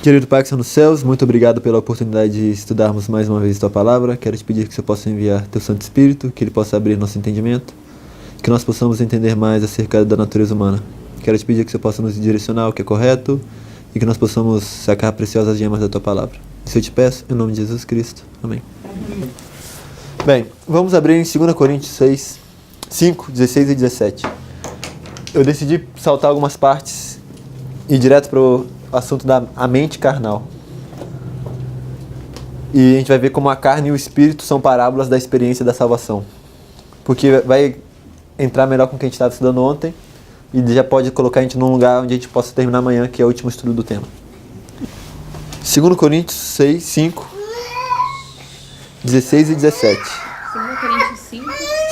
Querido Pai que está nos céus, muito obrigado pela oportunidade de estudarmos mais uma vez Tua Palavra. Quero te pedir que você possa enviar Teu Santo Espírito, que Ele possa abrir nosso entendimento, que nós possamos entender mais acerca da natureza humana. Quero te pedir que você possa nos direcionar ao que é correto e que nós possamos sacar preciosas gemas da Tua Palavra. Isso eu te peço, em nome de Jesus Cristo. Amém. Bem, vamos abrir em 2 Coríntios 5, 16 e 17. Eu decidi saltar algumas partes e ir direto para o assunto da mente carnal. E a gente vai ver como a carne e o espírito são parábolas da experiência da salvação. Porque vai entrar melhor com o que a gente estava estudando ontem e já pode colocar a gente num lugar onde a gente possa terminar amanhã, que é o último estudo do tema. 2 Coríntios 5, 16 e 17. 2 Coríntios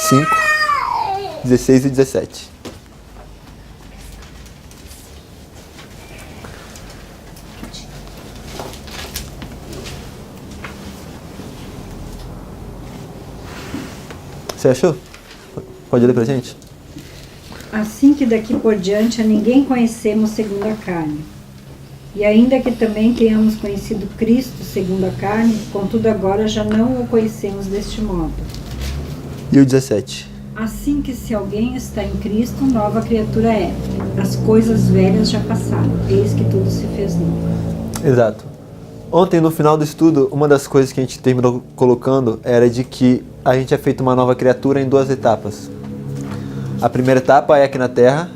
5, 16 e 17. Você achou? Pode ler pra gente? Assim que daqui por diante a ninguém conhecemos segundo a carne. E ainda que também tenhamos conhecido Cristo segundo a carne, contudo agora já não o conhecemos deste modo. E o 17? Assim que se alguém está em Cristo, nova criatura é. As coisas velhas já passaram, eis que tudo se fez novo. Exato. Ontem, no final do estudo, uma das coisas que a gente terminou colocando era de que a gente é feito uma nova criatura em 2 etapas. A primeira etapa é aqui na Terra.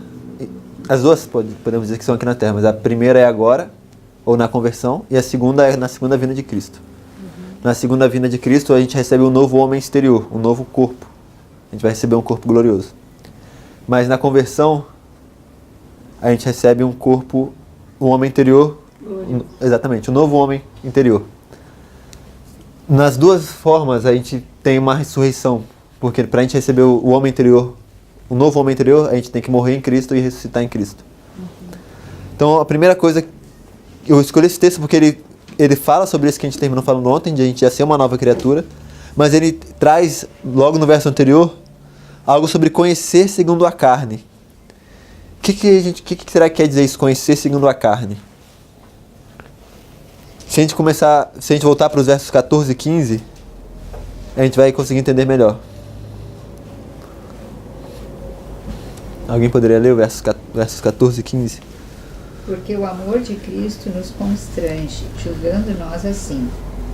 As duas podemos dizer que são aqui na Terra, mas a primeira é agora, ou na conversão, e a segunda é na segunda vinda de Cristo. Na segunda vinda de Cristo, a gente recebe um novo homem exterior, um novo corpo. A gente vai receber um corpo glorioso. Mas na conversão, a gente recebe um corpo, um homem interior. Exatamente, um novo homem interior. Nas duas formas a gente tem uma ressurreição, porque para a gente receber o homem interior, o novo homem interior, a gente tem que morrer em Cristo e ressuscitar em Cristo. Então a primeira coisa, eu escolhi esse texto porque ele fala sobre isso que a gente terminou falando ontem, de a gente já ser uma nova criatura, mas ele traz, logo no verso anterior, algo sobre conhecer segundo a carne. O que será que quer dizer isso, conhecer segundo a carne? Se a gente voltar para os versos 14 e 15, a gente vai conseguir entender melhor. Alguém poderia ler o versos 14 e 15? Porque o amor de Cristo nos constrange, julgando nós assim,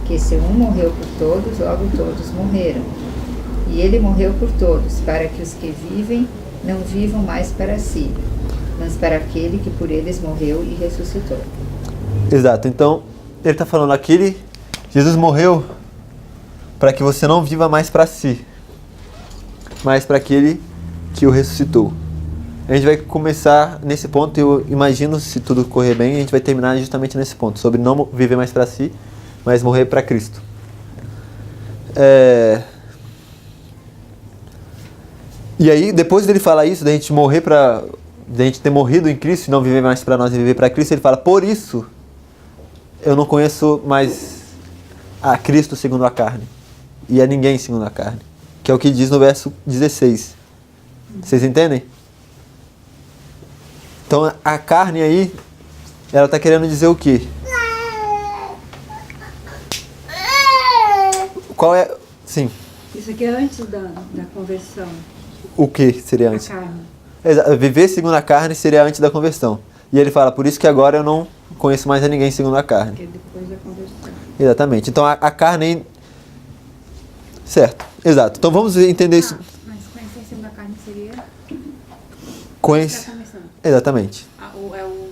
que se um morreu por todos, logo todos morreram. E ele morreu por todos, para que os que vivem não vivam mais para si, mas para aquele que por eles morreu e ressuscitou. Exato, então ele está falando aqui, Jesus morreu para que você não viva mais para si, mas para aquele que o ressuscitou. A gente vai começar nesse ponto e eu imagino, se tudo correr bem, a gente vai terminar justamente nesse ponto, sobre não viver mais para si, mas morrer para Cristo. E aí, depois dele falar isso, da gente morrer da gente ter morrido em Cristo e não viver mais para nós e viver para Cristo, ele fala, por isso eu não conheço mais a Cristo segundo a carne e a ninguém segundo a carne, que é o que diz no verso 16. Vocês entendem? Então a carne aí, ela está querendo dizer o quê? Qual é? Sim. Isso aqui é antes da conversão. O que seria antes? A carne. Viver segundo a carne seria antes da conversão. E ele fala, por isso que agora eu não conheço mais a ninguém segundo a carne. Que é depois da conversão. Exatamente. Então a carne... Certo, exato. Então vamos entender isso. Mas conhecer segundo a carne seria... Conhecer. Exatamente. É o...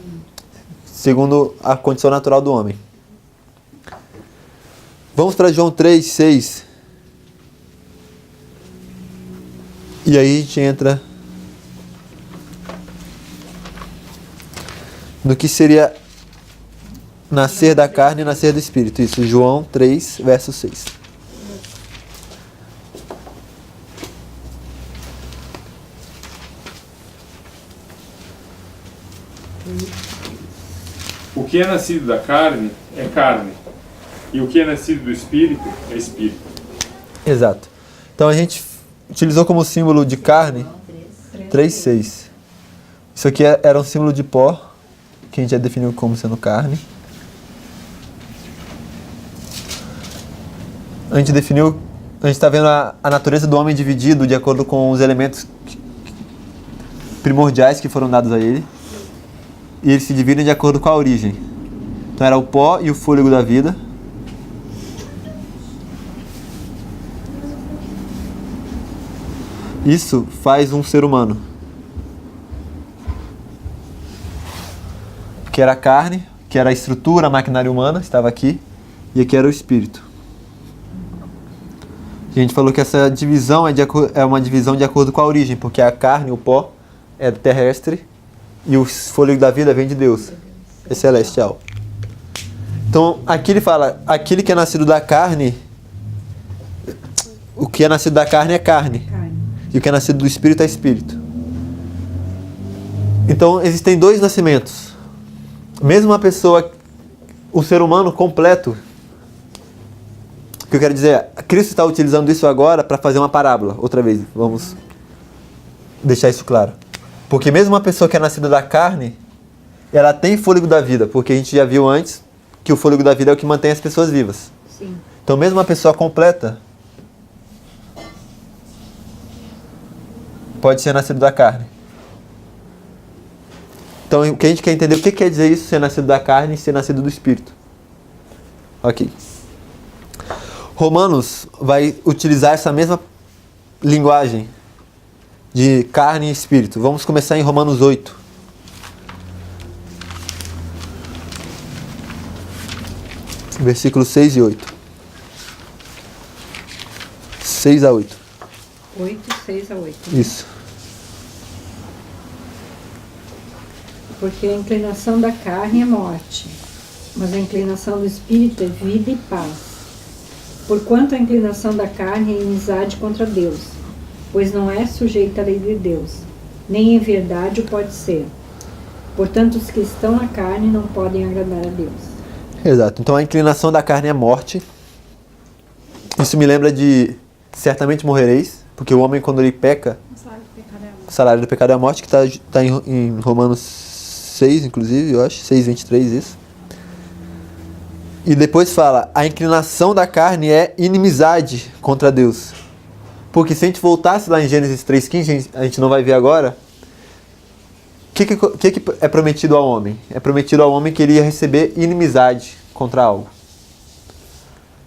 Segundo a condição natural do homem. Vamos para João 3, 6. E aí a gente entra no que seria nascer da carne e nascer do Espírito. Isso, João 3, verso 6. O que é nascido da carne é carne, e o que é nascido do Espírito é Espírito. Exato. Então a gente utilizou como símbolo de carne 3,6. Isso aqui era um símbolo de pó, que a gente já definiu como sendo carne. a gente definiu, a gente está vendo a natureza do homem dividido de acordo com os elementos primordiais que foram dados a ele. E eles se dividem de acordo com a origem. Então era o pó e o fôlego da vida. Isso faz um ser humano. Que era a carne, que era a estrutura, a maquinária humana, estava aqui. E aqui era o espírito. A gente falou que essa divisão é uma divisão de acordo com a origem, porque a carne, o pó, é terrestre e o fôlego da vida vem de Deus, é celestial. Então, aqui ele fala, aquele que é nascido da carne, o que é nascido da carne é carne. E o que é nascido do espírito é espírito. Então, existem dois nascimentos. Mesmo uma pessoa, o ser humano completo, o que eu quero dizer é, Cristo está utilizando isso agora para fazer uma parábola. Outra vez, vamos deixar isso claro. Porque mesmo uma pessoa que é nascida da carne, ela tem fôlego da vida, porque a gente já viu antes que o fôlego da vida é o que mantém as pessoas vivas. Sim. Então mesmo uma pessoa completa pode ser nascido da carne. Então o que a gente quer entender, o que quer dizer isso, ser nascido da carne e ser nascido do espírito. Ok. Romanos vai utilizar essa mesma linguagem de carne e espírito. Vamos começar em Romanos 8. Versículos 6 e 8. 6 a 8. 8, 6 a 8. Isso. Porque a inclinação da carne é morte, mas a inclinação do espírito é vida e paz. Porquanto a inclinação da carne é inimizade contra Deus, pois não é sujeita à lei de Deus, nem em verdade o pode ser. Portanto, os que estão na carne não podem agradar a Deus. Exato. Então a inclinação da carne é morte. Isso me lembra de certamente morrereis, porque o homem quando ele peca, o salário do pecado é a morte, que está em Romanos 6, inclusive, eu acho, 6:23, isso. E depois fala, a inclinação da carne é inimizade contra Deus. Porque se a gente voltasse lá em Gênesis 3:15, a gente não vai ver agora, o que é prometido ao homem? É prometido ao homem que ele ia receber inimizade contra algo.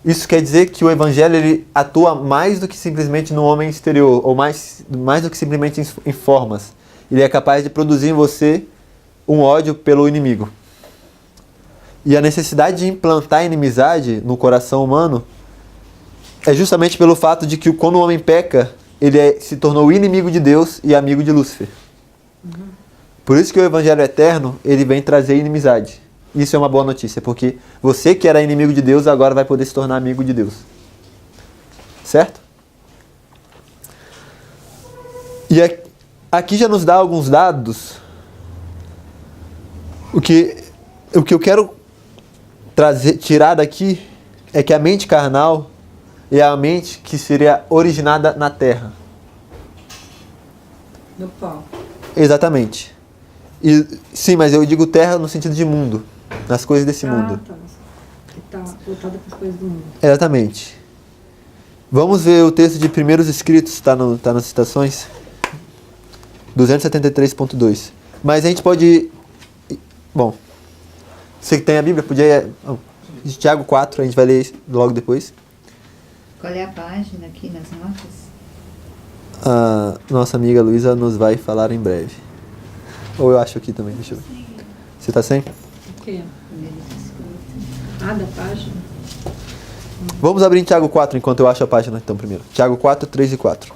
Isso quer dizer que o evangelho ele atua mais do que simplesmente no homem exterior, ou mais do que simplesmente em formas. Ele é capaz de produzir em você um ódio pelo inimigo. E a necessidade de implantar inimizade no coração humano é justamente pelo fato de que quando o homem peca, ele se tornou inimigo de Deus e amigo de Lúcifer. Por isso que o evangelho eterno, ele vem trazer inimizade. Isso é uma boa notícia, porque você que era inimigo de Deus, agora vai poder se tornar amigo de Deus. Certo? E aqui já nos dá alguns dados. O que eu quero tirar daqui é que a mente carnal é a mente que seria originada na terra. No pó. Exatamente. E, sim, mas eu digo terra no sentido de mundo, nas coisas desse mundo. Tá. Que tá voltada para as coisas do mundo. Exatamente. Vamos ver o texto de Primeiros Escritos, está nas citações, 273.2. Mas a gente pode... Bom, você que tem a Bíblia, podia... Tiago 4, a gente vai ler logo depois. Qual é a página aqui nas notas? A nossa amiga Luísa nos vai falar em breve. Ou eu acho aqui também, deixa eu ver. Você tá sem? O quê? Ah, da página? Vamos abrir em Tiago 4 enquanto eu acho a página então primeiro. Tiago 4, 3 e 4.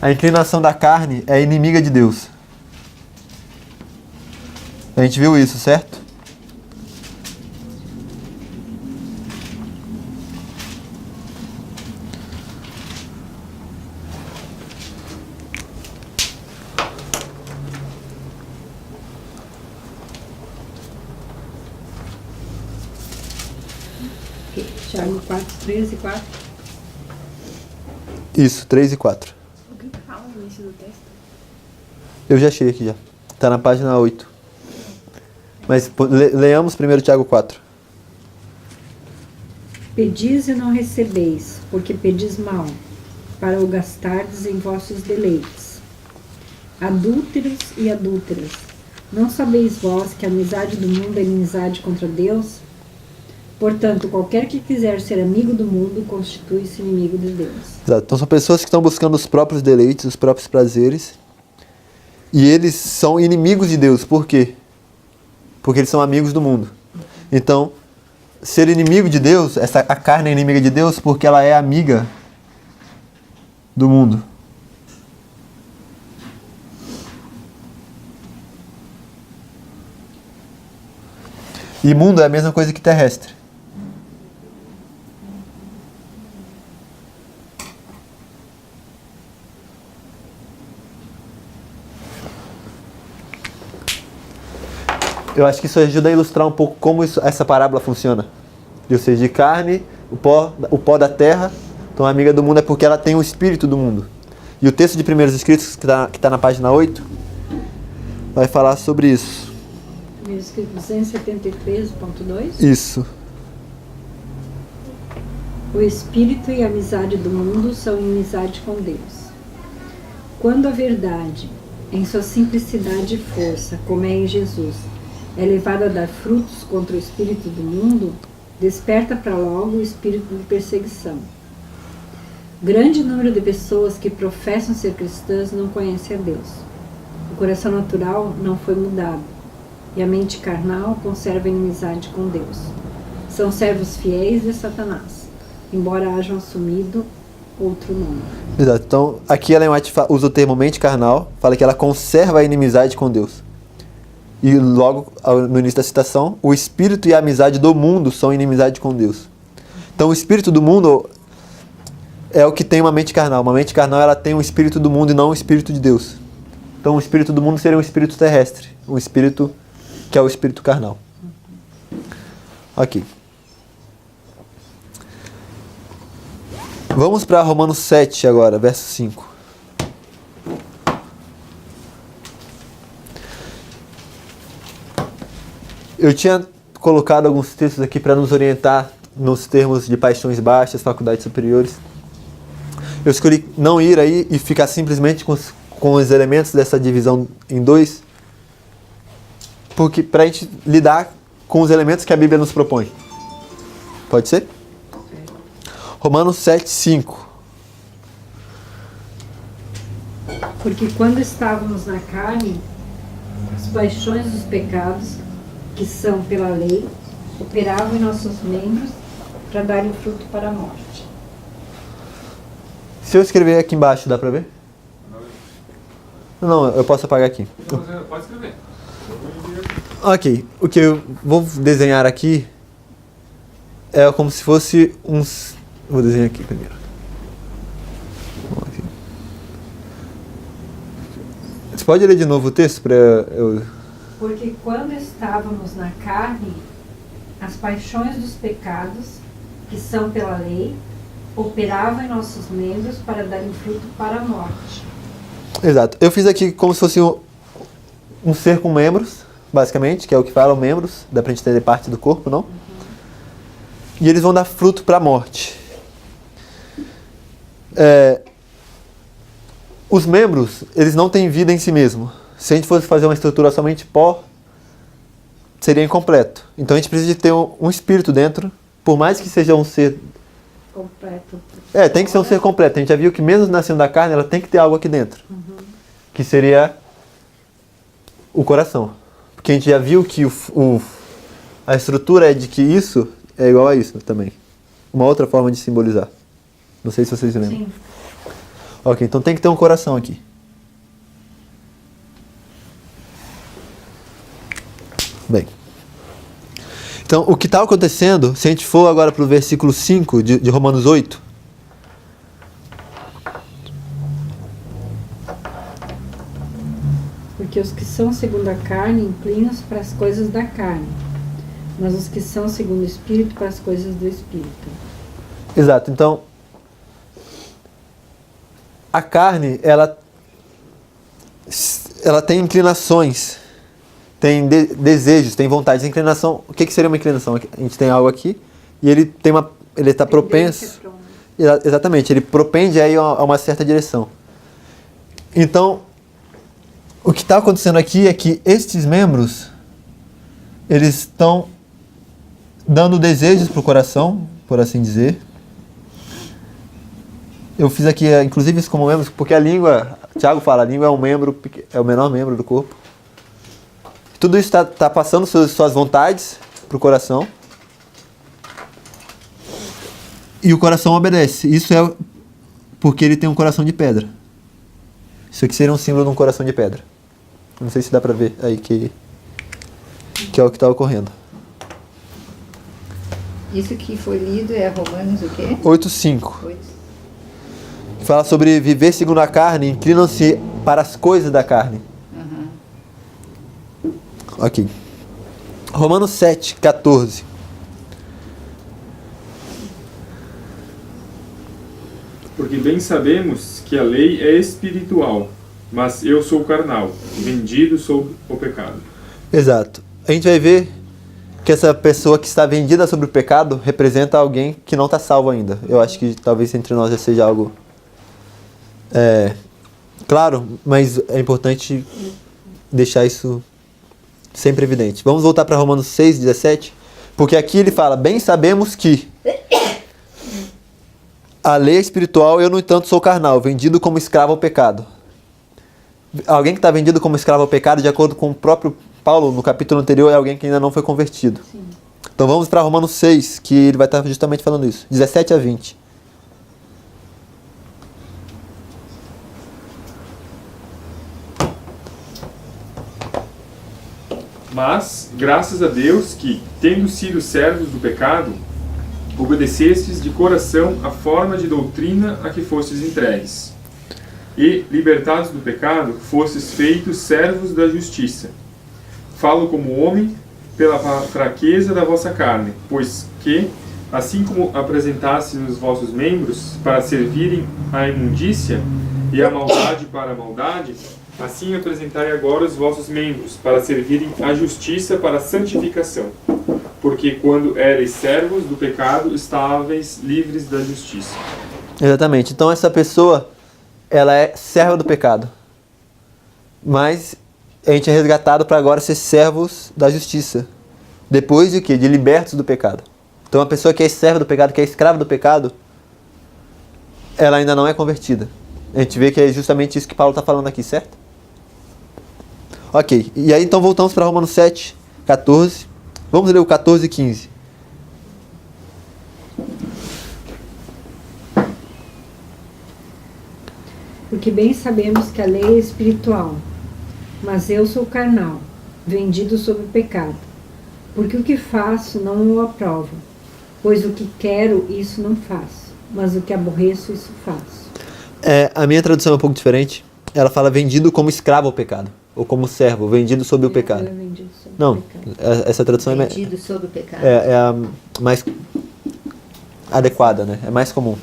A inclinação da carne é inimiga de Deus. A gente viu isso, certo? Tiago 4, 3 e 4. Isso, 3 e 4. O que fala no início do texto? Eu já achei aqui já. Tá na página 8. Mas leamos primeiro Tiago 4. Pedis e não recebeis, porque pedis mal, para o gastardes em vossos deleites. Adúlteros e adúlteras, não sabeis vós que a amizade do mundo é inimizade contra Deus? Portanto, qualquer que quiser ser amigo do mundo, constitui-se inimigo de Deus. Exato. Então são pessoas que estão buscando os próprios deleites, os próprios prazeres. E eles são inimigos de Deus. Por quê? Porque eles são amigos do mundo. Então, ser inimigo de Deus, a carne é inimiga de Deus porque ela é amiga do mundo. E mundo é a mesma coisa que terrestre. Eu acho que isso ajuda a ilustrar um pouco como essa parábola funciona. De ser de carne, o pó da terra. Então a amiga do mundo é porque ela tem o espírito do mundo. E o texto de Primeiros Escritos, que está na página 8, vai falar sobre isso. Primeiro escrito 273.2. Isso. O espírito e a amizade do mundo são inimizade com Deus. Quando a verdade, em sua simplicidade e força, como é em Jesus, é levada a dar frutos contra o espírito do mundo, desperta para logo o espírito de perseguição. Grande número de pessoas que professam ser cristãs não conhecem a Deus. O coração natural não foi mudado, e a mente carnal conserva inimizade com Deus. São servos fiéis de Satanás, embora hajam assumido outro nome. Exato. Então, aqui Ellen White usa o termo mente carnal, fala que ela conserva a inimizade com Deus. E logo, no início da citação, o espírito e a amizade do mundo são inimizade com Deus. Então, o espírito do mundo é o que tem uma mente carnal. Uma mente carnal, ela tem um espírito do mundo e não um espírito de Deus. Então, o espírito do mundo seria um espírito terrestre. Um espírito que é o espírito carnal. Ok. Vamos para Romanos 7 agora, verso 5. Eu tinha colocado alguns textos aqui para nos orientar nos termos de paixões baixas, faculdades superiores. Eu escolhi não ir aí e ficar simplesmente com os elementos dessa divisão em dois, porque para a gente lidar com os elementos que a Bíblia nos propõe. Pode ser? Romanos 7, 5. Porque quando estávamos na carne, as paixões dos pecados, que são pela lei, operavam em nossos membros para darem fruto para a morte. Se eu escrever aqui embaixo, dá para ver? Não, eu posso apagar aqui. Pode escrever. Ok, o que eu vou desenhar aqui é como se fosse uns... Vou desenhar aqui primeiro. Você pode ler de novo o texto para eu... Porque quando estávamos na carne, as paixões dos pecados, que são pela lei, operavam em nossos membros para darem fruto para a morte. Exato. Eu fiz aqui como se fosse um ser com membros, basicamente, que é o que falam membros, dá pra gente entender parte do corpo, não? E eles vão dar fruto para a morte. Os membros, eles não têm vida em si mesmo. Se a gente fosse fazer uma estrutura somente pó, seria incompleto. Então a gente precisa de ter um espírito dentro, por mais que seja um ser... Completo. Tem que ser um ser completo. A gente já viu que mesmo nascendo da carne, ela tem que ter algo aqui dentro. Que seria o coração. Porque a gente já viu que a estrutura é de que isso é igual a isso também. Uma outra forma de simbolizar. Não sei se vocês lembram. Sim. Ok, então tem que ter um coração aqui. Bem. Então, o que está acontecendo, se a gente for agora para o versículo 5 de Romanos 8. Porque os que são segundo a carne inclinam-se para as coisas da carne, mas os que são segundo o Espírito para as coisas do Espírito. Exato, então a carne, ela tem inclinações tem desejos, tem vontades, inclinação. O que seria uma inclinação? A gente tem algo aqui e ele está propenso. Exatamente, ele propende aí a uma certa direção. Então, o que está acontecendo aqui é que estes membros, eles estão dando desejos para o coração, por assim dizer. Eu fiz aqui, inclusive, isso como membros, porque a língua, Tiago fala, a língua é é o menor membro do corpo. Tudo isso está passando suas vontades para o coração. E o coração obedece. Isso é porque ele tem um coração de pedra. Isso aqui seria um símbolo de um coração de pedra. Não sei se dá para ver aí que é o que está ocorrendo. Isso que foi lido é Romanos o quê? 8:5. Fala sobre viver segundo a carne, inclinam-se para as coisas da carne. Ok. Romanos 7:14. Porque bem sabemos que a lei é espiritual, mas eu sou carnal, vendido sob o pecado. Exato. A gente vai ver que essa pessoa que está vendida sobre o pecado representa alguém que não está salvo ainda. Eu acho que talvez entre nós já seja algo claro, mas é importante deixar isso sempre evidente. Vamos voltar para Romanos 6:17, porque aqui ele fala, bem sabemos que a lei é espiritual, eu no entanto sou carnal, vendido como escravo ao pecado. Alguém que está vendido como escravo ao pecado, de acordo com o próprio Paulo, no capítulo anterior, é alguém que ainda não foi convertido. Sim. Então vamos para Romanos 6, que ele vai estar justamente falando isso, 17-20. Mas, graças a Deus que, tendo sido servos do pecado, obedecestes de coração a forma de doutrina a que fostes entregues. E, libertados do pecado, fostes feitos servos da justiça. Falo como homem pela fraqueza da vossa carne, pois que, assim como apresentastes os vossos membros para servirem à imundícia e a maldade para a maldade, assim apresentai agora os vossos membros para servirem à justiça para a santificação. Porque quando erais servos do pecado, estáveis livres da justiça. Exatamente. Então essa pessoa, ela é serva do pecado. Mas a gente é resgatado para agora ser servos da justiça. Depois de quê? De libertos do pecado. Então a pessoa que é serva do pecado, que é escrava do pecado, ela ainda não é convertida. A gente vê que é justamente isso que Paulo está falando aqui, certo? Ok. E aí então voltamos para Romanos 7:14. Vamos ler o 14:15. Porque bem sabemos que a lei é espiritual, mas eu sou carnal, vendido sob o pecado. Porque o que faço não o aprovo, pois o que quero, isso não faço, mas o que aborreço, isso faço. A minha tradução é um pouco diferente. Ela fala vendido como escravo ao pecado, ou como servo, vendido sob o pecado. Não, essa tradução vendido sob o pecado. É a mais adequada, né? É mais comum.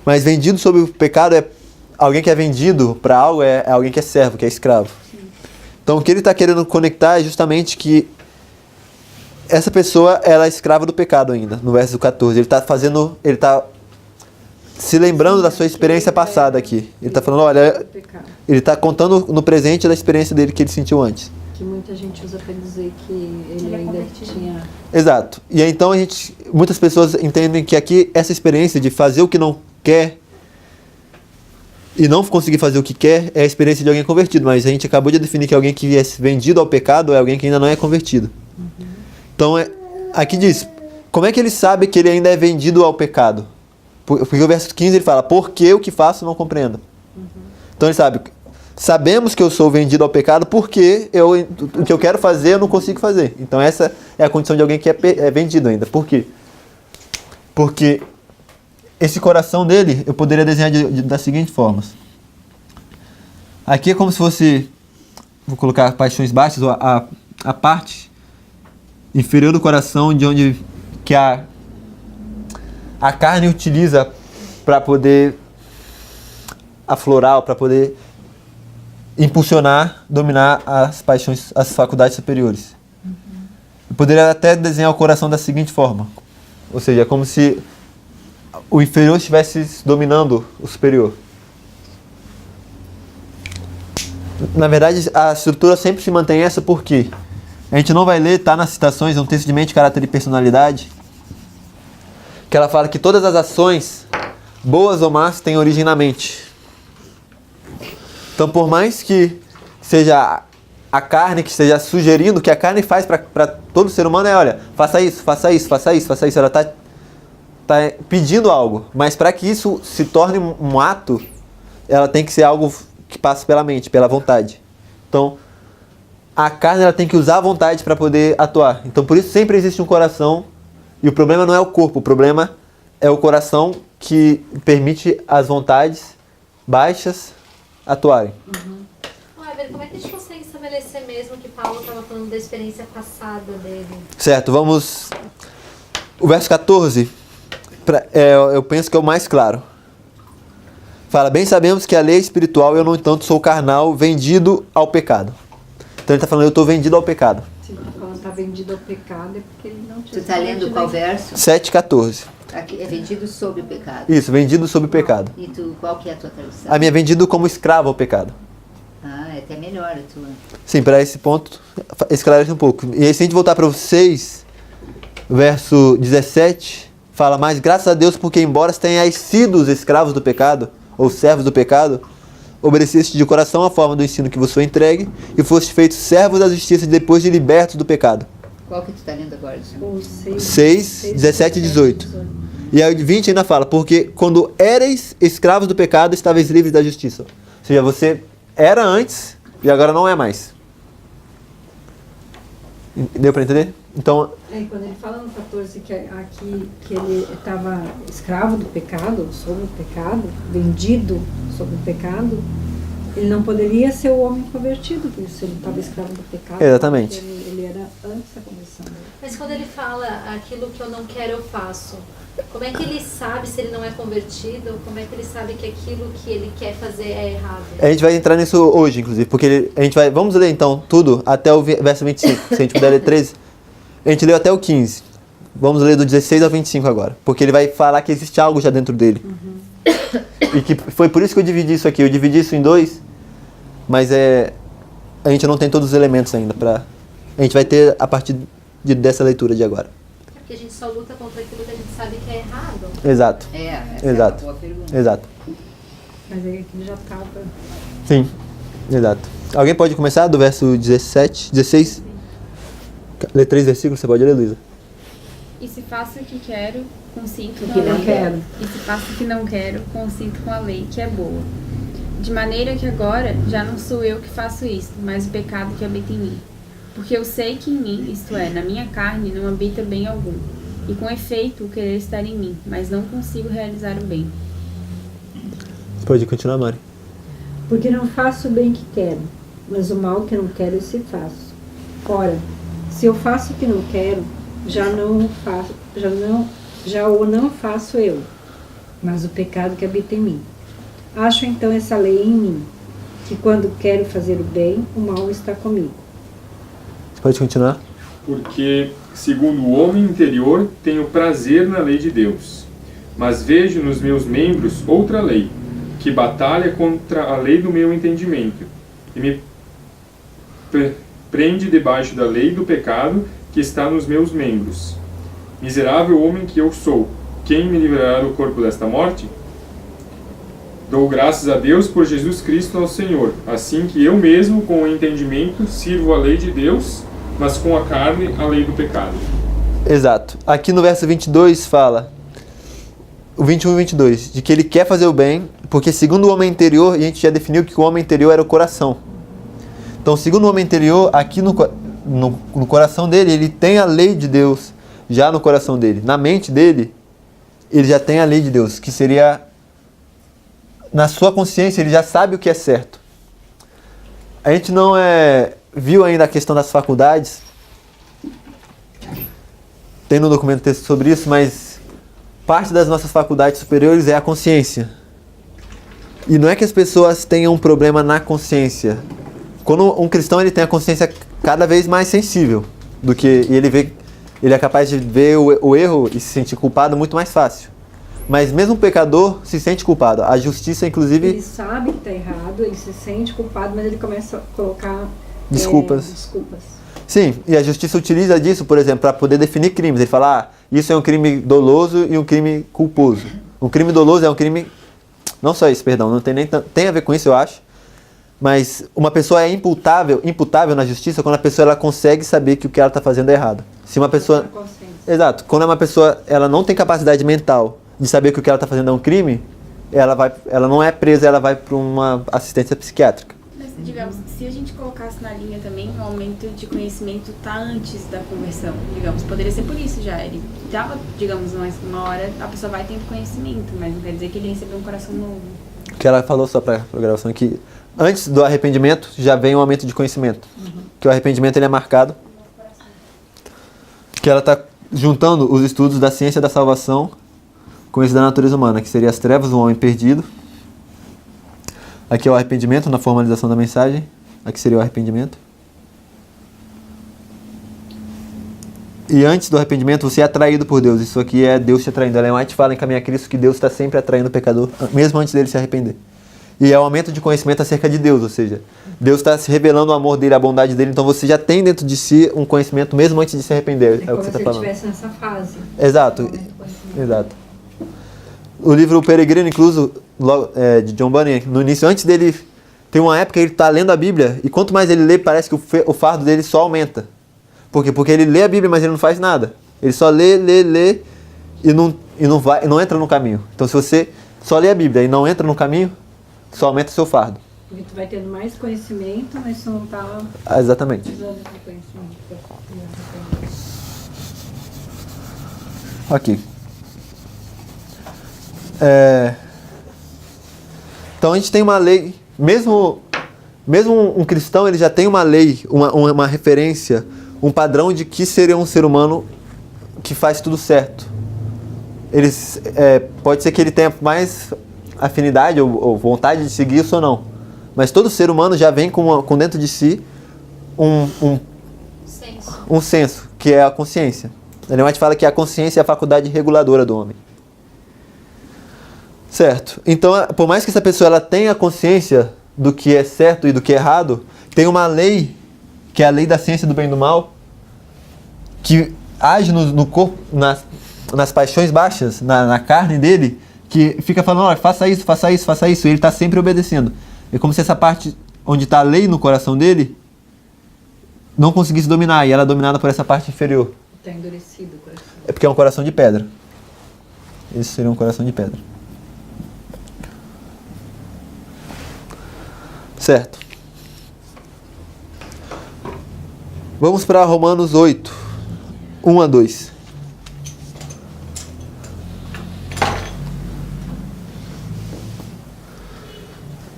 Mas vendido sob o pecado é alguém que é vendido para algo, é alguém que é servo, que é escravo. Sim. Então o que ele está querendo conectar é justamente que essa pessoa, ela é escrava do pecado ainda, no verso 14. Ele está se lembrando da sua experiência passada aqui. Ele está falando, olha, ele está contando no presente da experiência dele que ele sentiu antes. Que muita gente usa para dizer que ele ainda tinha... Exato. E aí, então muitas pessoas entendem que aqui essa experiência de fazer o que não quer e não conseguir fazer o que quer é a experiência de alguém convertido. Mas a gente acabou de definir que alguém que é vendido ao pecado é alguém que ainda não é convertido. Então, aqui diz, como é que ele sabe que ele ainda é vendido ao pecado? Porque o verso 15 ele fala, porque o que faço não compreendo. Então ele sabe, sabemos que eu sou vendido ao pecado porque o que eu quero fazer eu não consigo fazer. Então essa é a condição de alguém que é vendido ainda. Por quê? Porque esse coração dele eu poderia desenhar da seguinte forma. Aqui é como se fosse, vou colocar paixões baixas, a parte inferior do coração de onde que a carne utiliza para poder aflorar, para poder impulsionar, dominar as paixões, as faculdades superiores. Eu poderia até desenhar o coração da seguinte forma. Ou seja, é como se o inferior estivesse dominando o superior. Na verdade, a estrutura sempre se mantém essa porque a gente não vai ler, tá nas citações, é um texto de mente, caráter e personalidade, que ela fala que todas as ações, boas ou más, têm origem na mente. Então, por mais que seja a carne que esteja sugerindo, o que a carne faz para todo ser humano é, olha, faça isso, faça isso, faça isso, faça isso. Ela está pedindo algo, mas para que isso se torne um ato, ela tem que ser algo que passe pela mente, pela vontade. Então, a carne ela tem que usar a vontade para poder atuar. Então, por isso sempre existe um coração, e o problema não é o corpo, o problema é o coração que permite as vontades baixas atuarem. Weber, como é que a gente consegue estabelecer mesmo que Paulo estava falando da experiência passada dele? Certo, vamos... O verso 14, eu penso que é o mais claro. Fala, bem sabemos que a lei é espiritual, eu, no entanto, sou carnal, vendido ao pecado. Então ele está falando, eu estou vendido ao pecado. Se ele está vendido ao pecado é porque ele não Tu tinha... está lendo qual verso? 7,14. Aqui é vendido sob o pecado. Isso, vendido sob o pecado. E tu, qual que é a tua tradução? A minha é vendido como escravo ao pecado. Ah, é até melhor a tua. Sim, para esse ponto, esclarece um pouco. E aí, se a gente voltar para vocês, verso 17, fala, mas graças a Deus, porque embora tenhais sido os escravos do pecado, ou servos do pecado, obedeceste de coração a forma do ensino que vos foi entregue, e foste feitos servos da justiça depois de libertos do pecado. Qual que tu está lendo agora? Ou 6, 17 e 18. E aí 20 ainda fala, porque quando éreis escravos do pecado, estáveis livres da justiça. Ou seja, você era antes e agora não é mais. Deu para entender? Então, quando ele fala no 14 que aqui que ele estava escravo do pecado, sob o pecado, vendido sob o pecado, ele não poderia ser o homem convertido, porque se ele estava escravo do pecado, exatamente. Ele era antes da conversão dele. Mas quando ele fala aquilo que eu não quero, eu faço, como é que ele sabe se ele não é convertido? Como é que ele sabe que aquilo que ele quer fazer é errado? A gente vai entrar nisso hoje, inclusive, porque a gente vai... Vamos ler então tudo até o verso 25. Se a gente puder ler 13, a gente leu até o 15. Vamos ler do 16 ao 25 agora, porque ele vai falar que existe algo já dentro dele. E que foi por isso que eu dividi isso aqui. Eu dividi isso em dois, mas a gente não tem todos os elementos ainda. A gente vai ter a partir dessa leitura de agora. Porque a gente só luta contra aquilo que a gente sabe que é errado. Exato. Essa Exato. é uma boa pergunta. Exato. Mas aí aquilo já estava... Sim, exato. Alguém pode começar do verso 17, 16? Lê 3 versículos, você pode ler, Luísa? E se faço o que quero, consinto O com que a não lei. quero. E se faço o que não quero, consinto com a lei, que é boa. De maneira que agora já não sou eu que faço isto, mas o pecado que habita em mim. Porque eu sei que em mim, isto é, na minha carne, não habita bem algum. E com efeito, o querer estar em mim, mas não consigo realizar o bem. Pode continuar, Mari. Porque não faço o bem que quero, mas o mal que não quero, esse faço. Ora, se eu faço o que não quero, já o não faço eu, mas o pecado que habita em mim. Acho então essa lei em mim, que quando quero fazer o bem, o mal está comigo. Você pode continuar? Porque, segundo o homem interior, tenho prazer na lei de Deus. Mas vejo nos meus membros outra lei, que batalha contra a lei do meu entendimento, e me prende debaixo da lei do pecado que está nos meus membros. Miserável homem que eu sou, quem me livrará do corpo desta morte? Dou graças a Deus por Jesus Cristo nosso Senhor, assim que eu mesmo, com o entendimento, sirvo a lei de Deus, mas com a carne, a lei do pecado. Exato. Aqui no verso 22 fala, o 21 e 22, de que ele quer fazer o bem, porque segundo o homem interior, e a gente já definiu que o homem interior era o coração. Então, segundo o homem interior, aqui no coração dele, ele tem a lei de Deus já no coração dele. Na mente dele, ele já tem a lei de Deus, que seria... Na sua consciência, ele já sabe o que é certo. A gente não viu ainda a questão das faculdades. Tem no documento texto sobre isso, mas parte das nossas faculdades superiores é a consciência. E não é que as pessoas tenham um problema na consciência. Quando um cristão ele tem a consciência cada vez mais sensível do que e ele é capaz de ver o erro e se sentir culpado muito mais fácil. Mas mesmo o pecador se sente culpado. A justiça, inclusive... Ele sabe que está errado, ele se sente culpado, mas ele começa a colocar desculpas. desculpas. Sim, e a justiça utiliza disso, por exemplo, para poder definir crimes. Ele fala, isso é um crime doloso e um crime culposo. Um crime doloso é um crime... Não só isso, perdão, não tem nem tem a ver com isso, eu acho. Mas uma pessoa é imputável na justiça quando a pessoa ela consegue saber que o que ela está fazendo é errado. Se uma pessoa... Exato, quando uma pessoa ela não tem capacidade mental de saber que o que ela está fazendo é um crime, ela não é presa, ela vai para uma assistência psiquiátrica. Mas, digamos, se a gente colocasse na linha também, o aumento de conhecimento está antes da conversão, digamos, poderia ser por isso já. Ele estava, digamos, uma hora, a pessoa vai tendo conhecimento, mas não quer dizer que ele recebeu um coração novo. O que ela falou só para a gravação aqui, antes do arrependimento já vem um aumento de conhecimento. Que o arrependimento ele é marcado, que ela está juntando os estudos da ciência da salvação com esse da natureza humana, que seria as trevas do homem perdido. Aqui é o arrependimento na formalização da mensagem. Aqui seria o arrependimento. E antes do arrependimento, você é atraído por Deus. Isso aqui é Deus te atraindo. Ellen White fala em Caminho a Cristo que Deus está sempre atraindo o pecador, mesmo antes dele se arrepender. E é o aumento de conhecimento acerca de Deus, ou seja, Deus está se revelando o amor dele, a bondade dele, então você já tem dentro de si um conhecimento mesmo antes de se arrepender. É o que você está falando. Como se ele estivesse nessa fase. Exato, exato. O livro O Peregrino, incluso, de John Bunyan, no início, antes dele, tem uma época que ele está lendo a Bíblia, e quanto mais ele lê, parece que o fardo dele só aumenta. Por quê? Porque ele lê a Bíblia, mas ele não faz nada. Ele só lê e não entra no caminho. Então, se você só lê a Bíblia e não entra no caminho, só aumenta o seu fardo. Porque tu vai tendo mais conhecimento, mas tu não está Exatamente. usando esse conhecimento. Aqui. Então a gente tem uma lei, mesmo um cristão ele já tem uma lei, uma referência, um padrão de que seria um ser humano que faz tudo certo. Pode ser que ele tenha mais afinidade ou vontade de seguir isso ou não, mas todo ser humano já vem com dentro de si um senso, que é a consciência. Ellen White fala que a consciência é a faculdade reguladora do homem. Certo. Então, por mais que essa pessoa ela tenha consciência do que é certo e do que é errado, tem uma lei, que é a lei da ciência do bem e do mal, que age no corpo, nas paixões baixas, na carne dele, que fica falando, olha, faça isso, faça isso, faça isso, e ele está sempre obedecendo. É como se essa parte onde está a lei no coração dele não conseguisse dominar, e ela é dominada por essa parte inferior. Está endurecido o coração. É porque é um coração de pedra. Isso seria um coração de pedra. Certo. Vamos para Romanos 8, 1 a 2.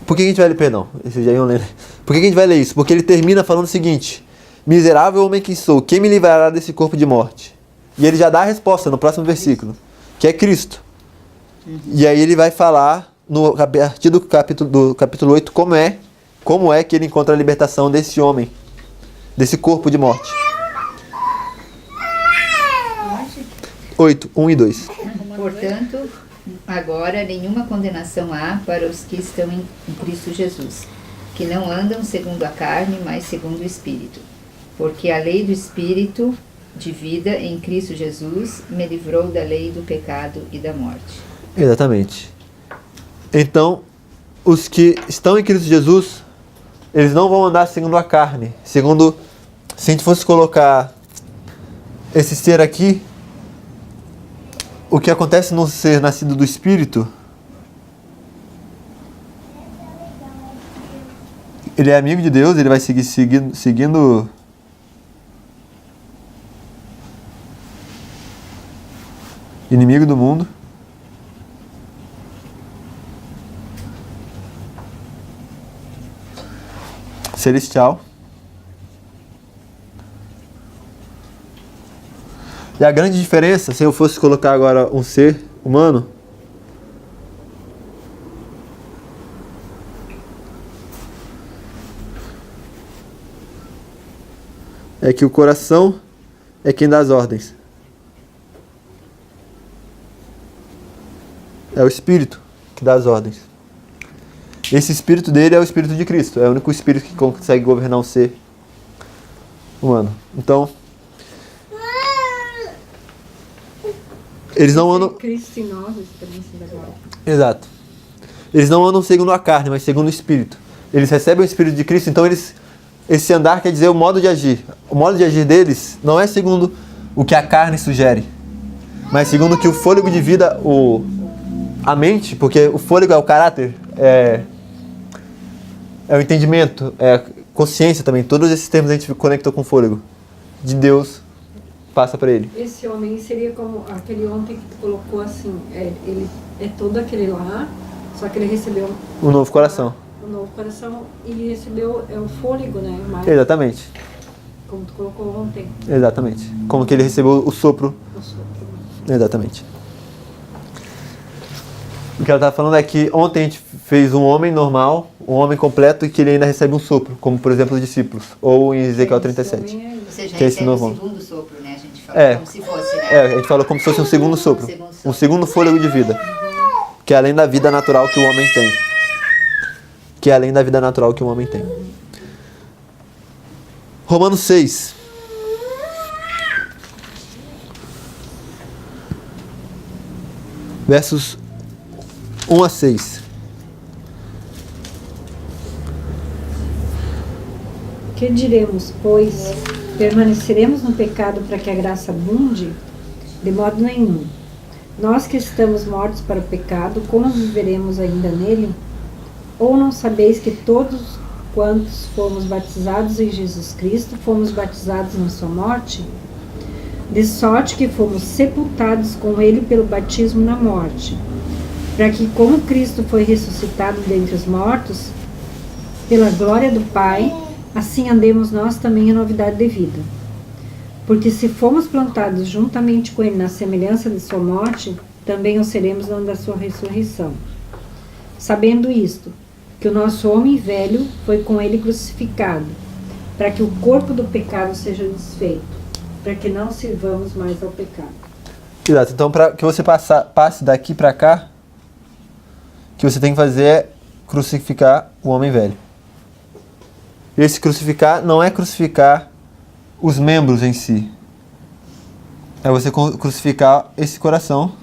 Por que a gente vai ler, perdão, esse já iam ler. Por que a gente vai ler isso? Porque ele termina falando o seguinte: miserável homem que sou, quem me livrará desse corpo de morte? E ele já dá a resposta no próximo versículo, que é Cristo. E aí ele vai falar, a partir do capítulo 8, como é que ele encontra a libertação desse homem, desse corpo de morte. 8, 1 e 2. Portanto, agora nenhuma condenação há para os que estão em Cristo Jesus, que não andam segundo a carne, mas segundo o Espírito. Porque a lei do Espírito de vida em Cristo Jesus me livrou da lei do pecado e da morte. Exatamente. Então, os que estão em Cristo Jesus, eles não vão andar segundo a carne. Segundo, se a gente fosse colocar esse ser aqui, o que acontece no ser nascido do Espírito, ele é amigo de Deus, ele vai seguindo inimigo do mundo. Celestial. E a grande diferença, se eu fosse colocar agora um ser humano, é que o coração é quem dá as ordens. É o Espírito que dá as ordens. Esse Espírito dele é o Espírito de Cristo. É o único Espírito que consegue governar um ser humano. Então, eles não andam... Cristo em nós, a esperança da glória. Exato. Eles não andam segundo a carne, mas segundo o Espírito. Eles recebem o Espírito de Cristo, então esse andar quer dizer o modo de agir. O modo de agir deles não é segundo o que a carne sugere, mas segundo o que o fôlego de vida, a mente, porque o fôlego é o caráter, é o entendimento, é a consciência também. Todos esses termos a gente conectou com o fôlego de Deus, passa para ele. Esse homem seria como aquele ontem que tu colocou assim, ele é todo aquele lá, só que ele recebeu Um novo coração. um novo coração e recebeu o fôlego, né? Mais, Exatamente. como tu colocou ontem, Exatamente. Como que ele recebeu o sopro. o sopro. Exatamente. O que ela está falando é que ontem a gente fez um homem normal, um homem completo, e que ele ainda recebe um sopro, como por exemplo os discípulos, ou em Ezequiel 37. Esse homem Você já Que é esse recebe novo o homem. segundo sopro, né? A gente fala É. como se fosse, né? A gente falou como se fosse um segundo sopro, um segundo fôlego de vida, que é além da vida natural que o homem tem. Que é além da vida natural que o homem tem. Romanos 6. Versos 1 a 6. Que diremos, pois? Permaneceremos no pecado para que a graça abunde? De modo nenhum. Nós que estamos mortos para o pecado, como viveremos ainda nele? Ou não sabeis que todos quantos fomos batizados em Jesus Cristo, fomos batizados na sua morte? De sorte que fomos sepultados com ele pelo batismo na morte, para que, como Cristo foi ressuscitado dentre os mortos, pela glória do Pai, assim andemos nós também em novidade de vida. Porque se fomos plantados juntamente com ele na semelhança de sua morte, também o seremos na sua ressurreição. Sabendo isto, que o nosso homem velho foi com ele crucificado, para que o corpo do pecado seja desfeito, para que não sirvamos mais ao pecado. Exato. Então, para que você passe daqui para cá, o que você tem que fazer é crucificar o homem velho. Esse crucificar não é crucificar os membros em si. É você crucificar esse coração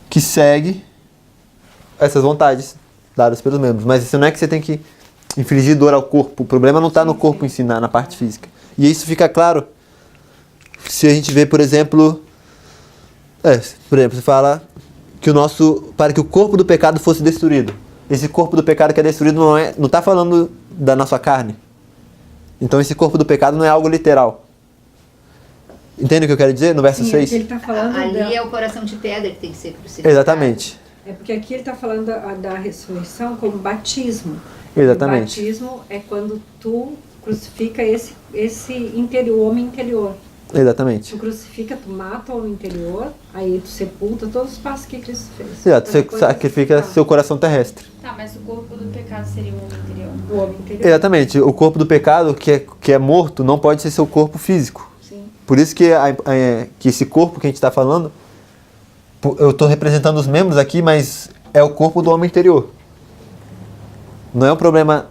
que segue essas vontades dadas pelos membros. Mas isso não é que você tem que infligir dor ao corpo. O problema não está no corpo em si, na parte física. E isso fica claro se a gente vê, por exemplo, você fala que para que o corpo do pecado fosse destruído. Esse corpo do pecado que é destruído não está falando da nossa carne. Então esse corpo do pecado não é algo literal. Entende o que eu quero dizer no verso 6? Ele tá falando Ali é o coração de pedra que tem que ser crucificado. Exatamente. É porque aqui ele está falando da ressurreição como batismo. Exatamente. O batismo é quando tu crucifica esse interior, homem interior. Exatamente. Tu crucifica, tu mata o homem interior, aí tu sepulta todos os passos que Cristo fez. Exato, você sacrifica seu coração terrestre. Tá, mas o corpo do pecado seria o homem interior. O homem interior. Exatamente. O corpo do pecado que é morto não pode ser seu corpo físico. Sim. Por isso que esse corpo que a gente está falando, eu estou representando os membros aqui, mas é o corpo do homem interior. Não é um problema...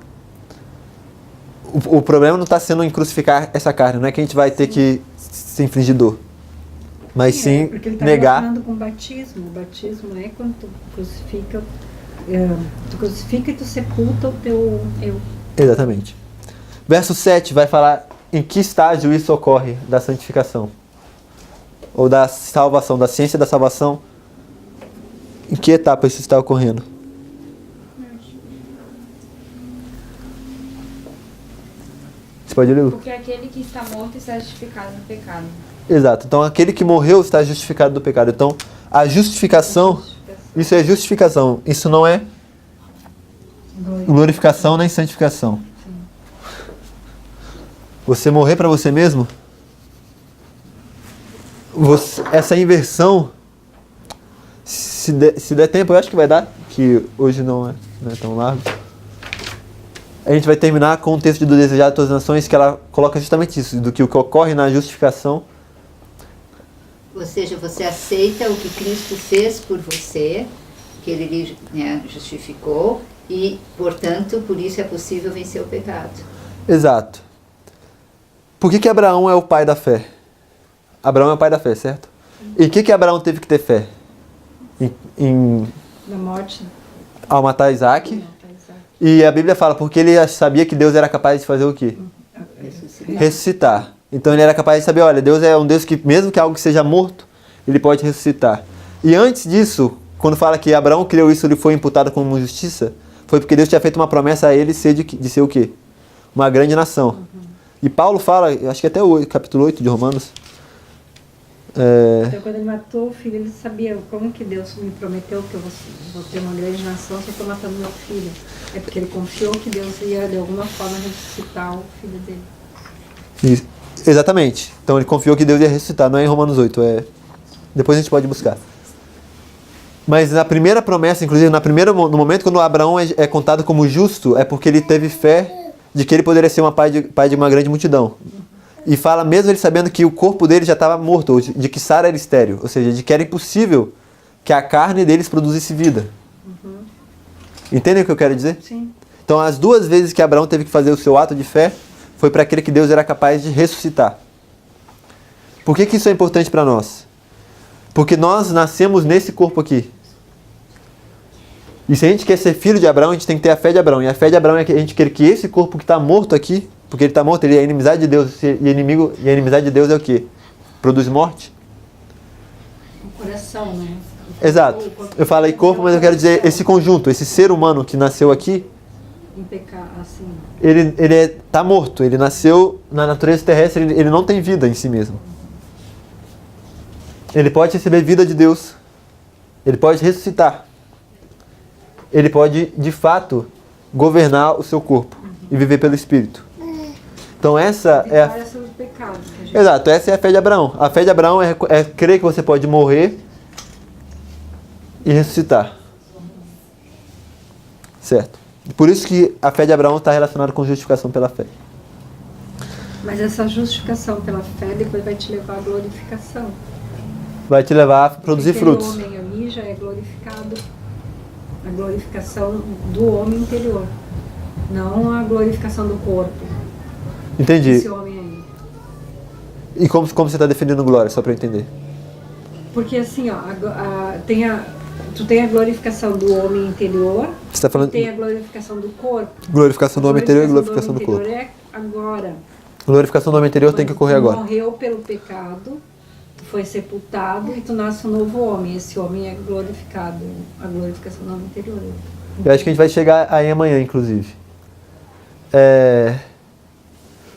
O problema não está sendo em crucificar essa carne, não é que a gente vai ter que se infligir dor. Mas sim porque ele está negar... relacionando com o batismo. O batismo é quando tu crucifica e tu sepulta o teu eu. Exatamente. Verso 7 vai falar em que estágio isso ocorre da santificação. Ou da salvação, da ciência da salvação. Em que etapa isso está ocorrendo? Você pode ler? Porque aquele que está morto está justificado no pecado. Exato. Então aquele que morreu está justificado do pecado. Então a justificação, isso é justificação. Isso não é glorificação nem santificação. Você morrer para você mesmo, essa inversão, se der tempo, eu acho que vai dar, que hoje não é tão largo. a gente vai terminar com o texto do Desejado de Todas as Nações, que ela coloca justamente isso, do que o que ocorre na justificação. Ou seja, você aceita o que Cristo fez por você, que ele justificou, e, portanto, por isso é possível vencer o pecado. Exato. Por que Abraão é o pai da fé? Abraão é o pai da fé, certo? E o que Abraão teve que ter fé? Na morte. Ao matar Isaac. E a Bíblia fala, porque ele sabia que Deus era capaz de fazer o quê? Ressuscitar. Então ele era capaz de saber, olha, Deus é um Deus que, mesmo que algo seja morto, ele pode ressuscitar. E antes disso, quando fala que Abraão criou isso, ele foi imputado como justiça, foi porque Deus tinha feito uma promessa a ele de ser o quê? Uma grande nação. E Paulo fala, acho que até o capítulo 8 de Romanos. Então, quando ele matou o filho, ele sabia como que Deus me prometeu que eu vou ter uma grande nação se eu estou matando meu filho. É porque ele confiou que Deus ia, de alguma forma, ressuscitar o filho dele. Isso. Exatamente. Então ele confiou que Deus ia ressuscitar, não é em Romanos 8, depois a gente pode buscar. Mas na primeira promessa, inclusive no momento quando Abraão é contado como justo, é porque ele teve fé de que ele poderia ser pai de uma grande multidão. E fala mesmo ele sabendo que o corpo dele já estava morto, de que Sara era estéril, ou seja, de que era impossível que a carne deles produzisse vida. Entendem o que eu quero dizer? Sim. Então as duas vezes que Abraão teve que fazer o seu ato de fé, foi para aquele que Deus era capaz de ressuscitar. Por que isso é importante para nós? Porque nós nascemos nesse corpo aqui. E se a gente quer ser filho de Abraão, a gente tem que ter a fé de Abraão. E a fé de Abraão é que a gente quer que esse corpo que está morto aqui, porque ele está morto, ele é a inimizade de Deus. E a inimizade de Deus é o quê? Produz morte? O coração, né? Exato. Eu falei corpo, mas eu quero dizer esse conjunto, esse ser humano que nasceu aqui, Em pecar, assim. ele está morto. Ele nasceu na natureza terrestre, ele não tem vida em si mesmo. Ele pode receber vida de Deus. Ele pode ressuscitar. Ele pode, de fato, governar o seu corpo e viver pelo Espírito. Então essa é a... sobre o pecado, que a gente... Exato, essa é a fé de Abraão. A fé de Abraão é crer que você pode morrer e ressuscitar. Certo. Por isso que a fé de Abraão está relacionada com justificação pela fé. Mas essa justificação pela fé depois vai te levar à glorificação. Vai te levar a produzir frutos. O homem ali já é glorificado. A glorificação do homem interior. Não a glorificação do corpo. Entendi. Esse homem aí. E como você está definindo glória, só para eu entender? Porque assim, ó, tu tem a glorificação do homem interior, Você está falando tem a glorificação do corpo. glorificação do homem interior e glorificação do corpo. É agora. Glorificação do homem interior tem que ocorrer Tu agora. morreu pelo pecado, tu foi sepultado e tu nasce um novo homem. Esse homem é glorificado. A glorificação do homem interior. Eu acho que a gente vai chegar aí amanhã, inclusive.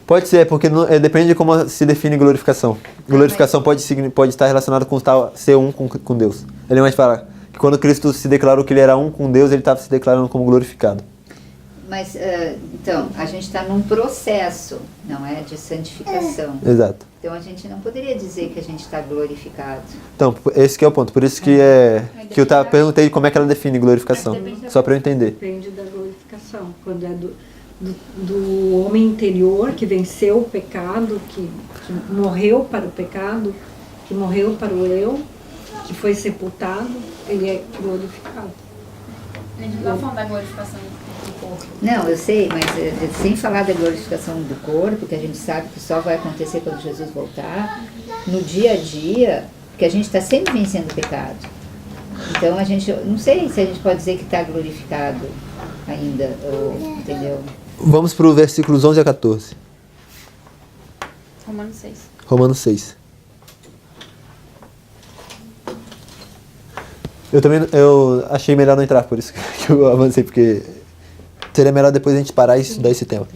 Pode ser, porque depende de como se define glorificação. Glorificação pode estar relacionado com ser um com Deus. Ele mais fala que quando Cristo se declarou que ele era um com Deus, ele estava se declarando como glorificado. Mas, então, a gente está num processo, não é? De santificação. Exato. Então, a gente não poderia dizer que a gente está glorificado. Então, esse que é o ponto. Por isso que eu perguntei como é que ela define glorificação. Só para eu entender. Depende da glorificação. Quando é do homem interior que venceu o pecado, que morreu para o pecado, que morreu para o eu, que foi sepultado, ele é glorificado. A gente não está falando da glorificação do corpo. Não, eu sei, mas sem falar da glorificação do corpo, que a gente sabe que só vai acontecer quando Jesus voltar, no dia a dia, porque a gente está sempre vencendo o pecado. Então a gente, não sei se a gente pode dizer que está glorificado ainda, entendeu? Vamos para o versículos 11 a 14. Romanos 6. Romanos 6. Eu achei melhor não entrar, por isso que eu avancei, porque seria melhor depois a gente parar e estudar esse tema.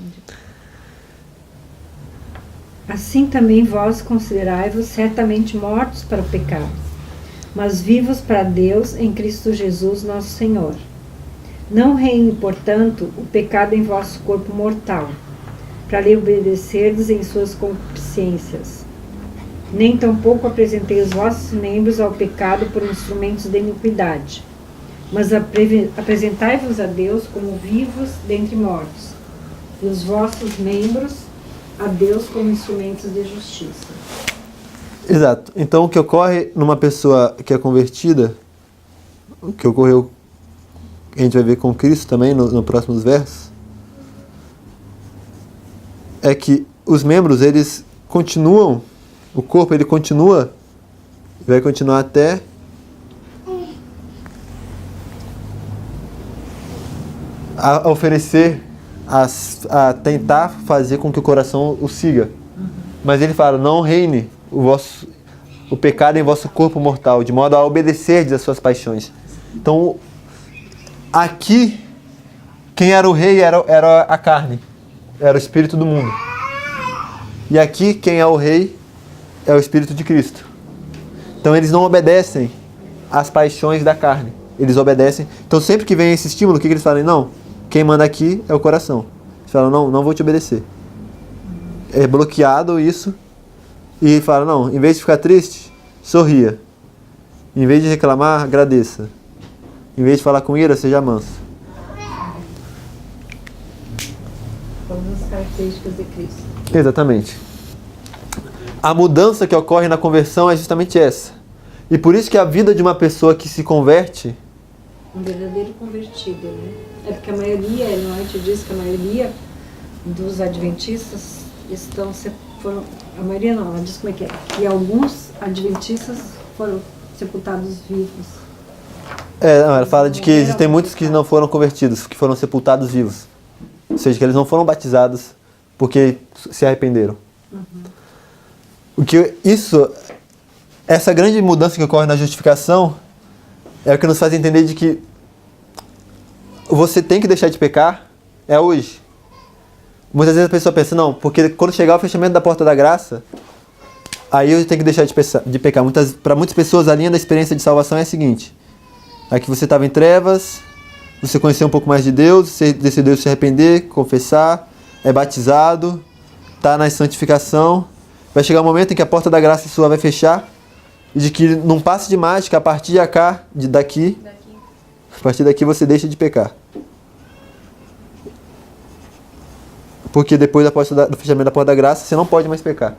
Assim também vós considerai-vos certamente mortos para o pecado, mas vivos para Deus em Cristo Jesus nosso Senhor. Não reine, portanto, o pecado em vosso corpo mortal, para lhe obedecerdes em suas concupiscências. Nem tampouco apresentei os vossos membros ao pecado por instrumentos de iniquidade, mas apresentai-vos a Deus como vivos dentre mortos, e os vossos membros a Deus como instrumentos de justiça. Exato. Então o que ocorre numa pessoa que é convertida, o que ocorreu, a gente vai ver com Cristo também no próximos versos, é que os membros, eles continuam, o corpo ele continua, vai continuar até a oferecer, a tentar fazer com que o coração o siga. Mas ele fala, não reine o pecado em vosso corpo mortal, de modo a obedecerdes às suas paixões. Então, aqui, quem era o rei era a carne, era o espírito do mundo. E aqui, quem é o rei é o espírito de Cristo. Então, eles não obedecem às paixões da carne, eles obedecem. Então, sempre que vem esse estímulo, o que eles falam? Não, quem manda aqui é o coração. Eles falam, não vou te obedecer. É bloqueado isso. E fala, não, em vez de ficar triste, sorria. Em vez de reclamar, agradeça. Em vez de falar com ira, seja manso. Todas as características de Cristo. Exatamente. A mudança que ocorre na conversão é justamente essa. E por isso que a vida de uma pessoa que se converte... Um verdadeiro convertido, né? É porque a maioria, Ellen diz que a maioria dos adventistas a maioria não, ela diz como é que é. E alguns adventistas foram sepultados vivos. Ela fala de que existem muitos que não foram convertidos, que foram sepultados vivos. Ou seja, que eles não foram batizados porque se arrependeram. Essa grande mudança que ocorre na justificação é o que nos faz entender de que você tem que deixar de pecar hoje. Muitas vezes a pessoa pensa, não, porque quando chegar o fechamento da porta da graça, aí eu tenho que deixar de pecar. Para muitas pessoas, a linha da experiência de salvação é a seguinte. Aqui você estava em trevas, você conheceu um pouco mais de Deus, você decidiu se arrepender, confessar, é batizado, está na santificação. Vai chegar um momento em que a porta da graça sua vai fechar, e de que num passe de mágica, a partir daqui, a partir daqui você deixa de pecar. Porque depois do fechamento da porta da graça, você não pode mais pecar.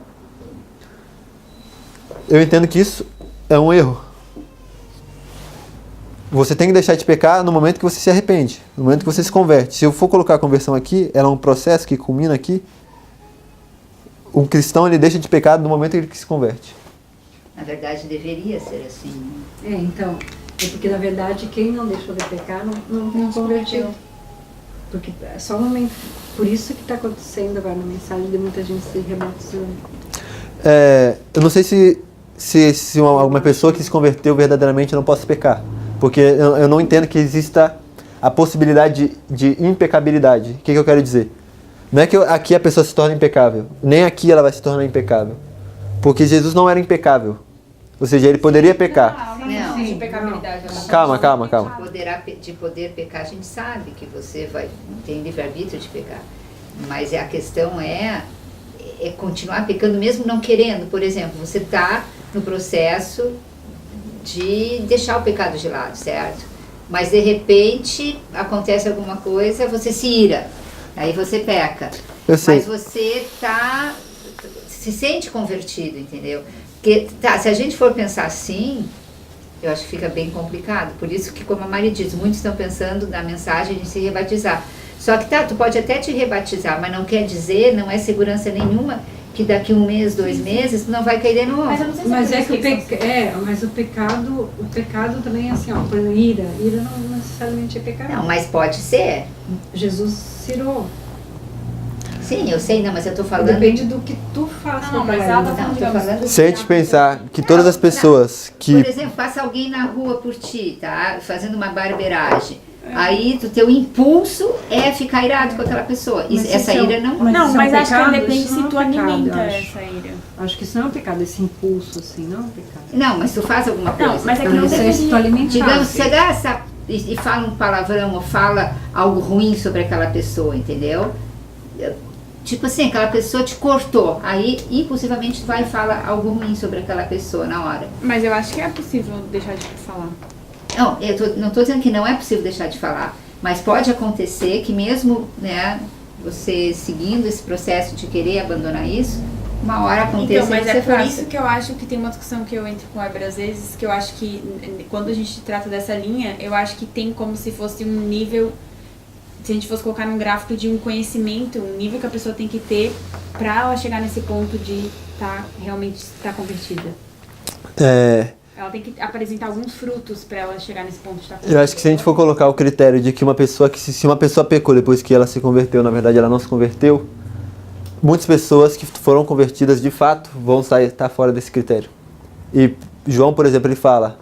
Eu entendo que isso é um erro. Você tem que deixar de pecar no momento que você se arrepende, no momento que você se converte. Se eu for colocar a conversão aqui, ela é um processo que culmina aqui. O cristão, ele deixa de pecar no momento em que se converte. Na verdade, deveria ser assim. Então, é porque na verdade quem não deixou de pecar não se converteu. Porque é só um momento. Por isso que está acontecendo agora na mensagem de muita gente se rebatizando. Eu não sei se alguma pessoa que se converteu verdadeiramente não possa pecar. Porque eu não entendo que exista a possibilidade de impecabilidade. O que eu quero dizer? Não é que aqui a pessoa se torna impecável. Nem aqui ela vai se tornar impecável. Porque Jesus não era impecável. Ou seja, ele poderia pecar. Não, de pecabilidade. Calma. De poder pecar, a gente sabe que você tem livre-arbítrio de pecar. Mas a questão é continuar pecando mesmo não querendo. Por exemplo, você está no processo de deixar o pecado de lado, certo? Mas de repente acontece alguma coisa, você se ira, aí você peca. Eu sei. Mas você se sente convertido, entendeu? Porque, se a gente for pensar assim, eu acho que fica bem complicado. Por isso que, como a Mari diz, muitos estão pensando na mensagem de se rebatizar. Só que tu pode até te rebatizar, mas não quer dizer, não é segurança nenhuma que daqui 1 mês, 2 meses, tu não vai cair de novo. Mas eu não sei se Mas mas o pecado também é assim, ó, por ira não necessariamente é pecado. Não, mas pode ser. Jesus cirou. Sim, eu sei, não, mas eu tô falando... Depende do que tu faz. Não, mas ela tá Não, tô falando... Se a gente pensar que todas as pessoas que... Por exemplo, passa alguém na rua por ti, tá? Fazendo uma barbeiragem. Aí, o teu impulso é ficar irado com aquela pessoa. Essa ira não... Mas acho que depende isso se não tu é um pecado, alimenta eu acho. essa ira. Acho que isso não é um pecado, esse impulso, assim, não é um pecado. Não, mas tu faz alguma coisa. Não, mas é que não Isso é se tu deveria. alimentar. Digamos, você gasta e fala um palavrão ou fala algo ruim sobre aquela pessoa, entendeu? Tipo assim, aquela pessoa te cortou, aí impulsivamente tu vai e fala algo ruim sobre aquela pessoa na hora. Mas eu acho que é possível deixar de falar. Não, não tô dizendo que não é possível deixar de falar, mas pode acontecer que mesmo, né, você seguindo esse processo de querer abandonar isso, uma hora aconteça Então, mas que é você por faça. isso que eu acho que tem uma discussão que eu entro com a Ebra às vezes, que eu acho que quando a gente trata dessa linha, eu acho que tem como se fosse um nível, se a gente fosse colocar num gráfico de um conhecimento, um nível que a pessoa tem que ter pra ela chegar nesse ponto de realmente estar convertida. Ela tem que apresentar alguns frutos pra ela chegar nesse ponto de estar convertida. Eu acho que se a gente for colocar o critério de que uma pessoa que se uma pessoa pecou depois que ela se converteu, na verdade ela não se converteu, muitas pessoas que foram convertidas de fato vão estar fora desse critério. E João, por exemplo, ele fala,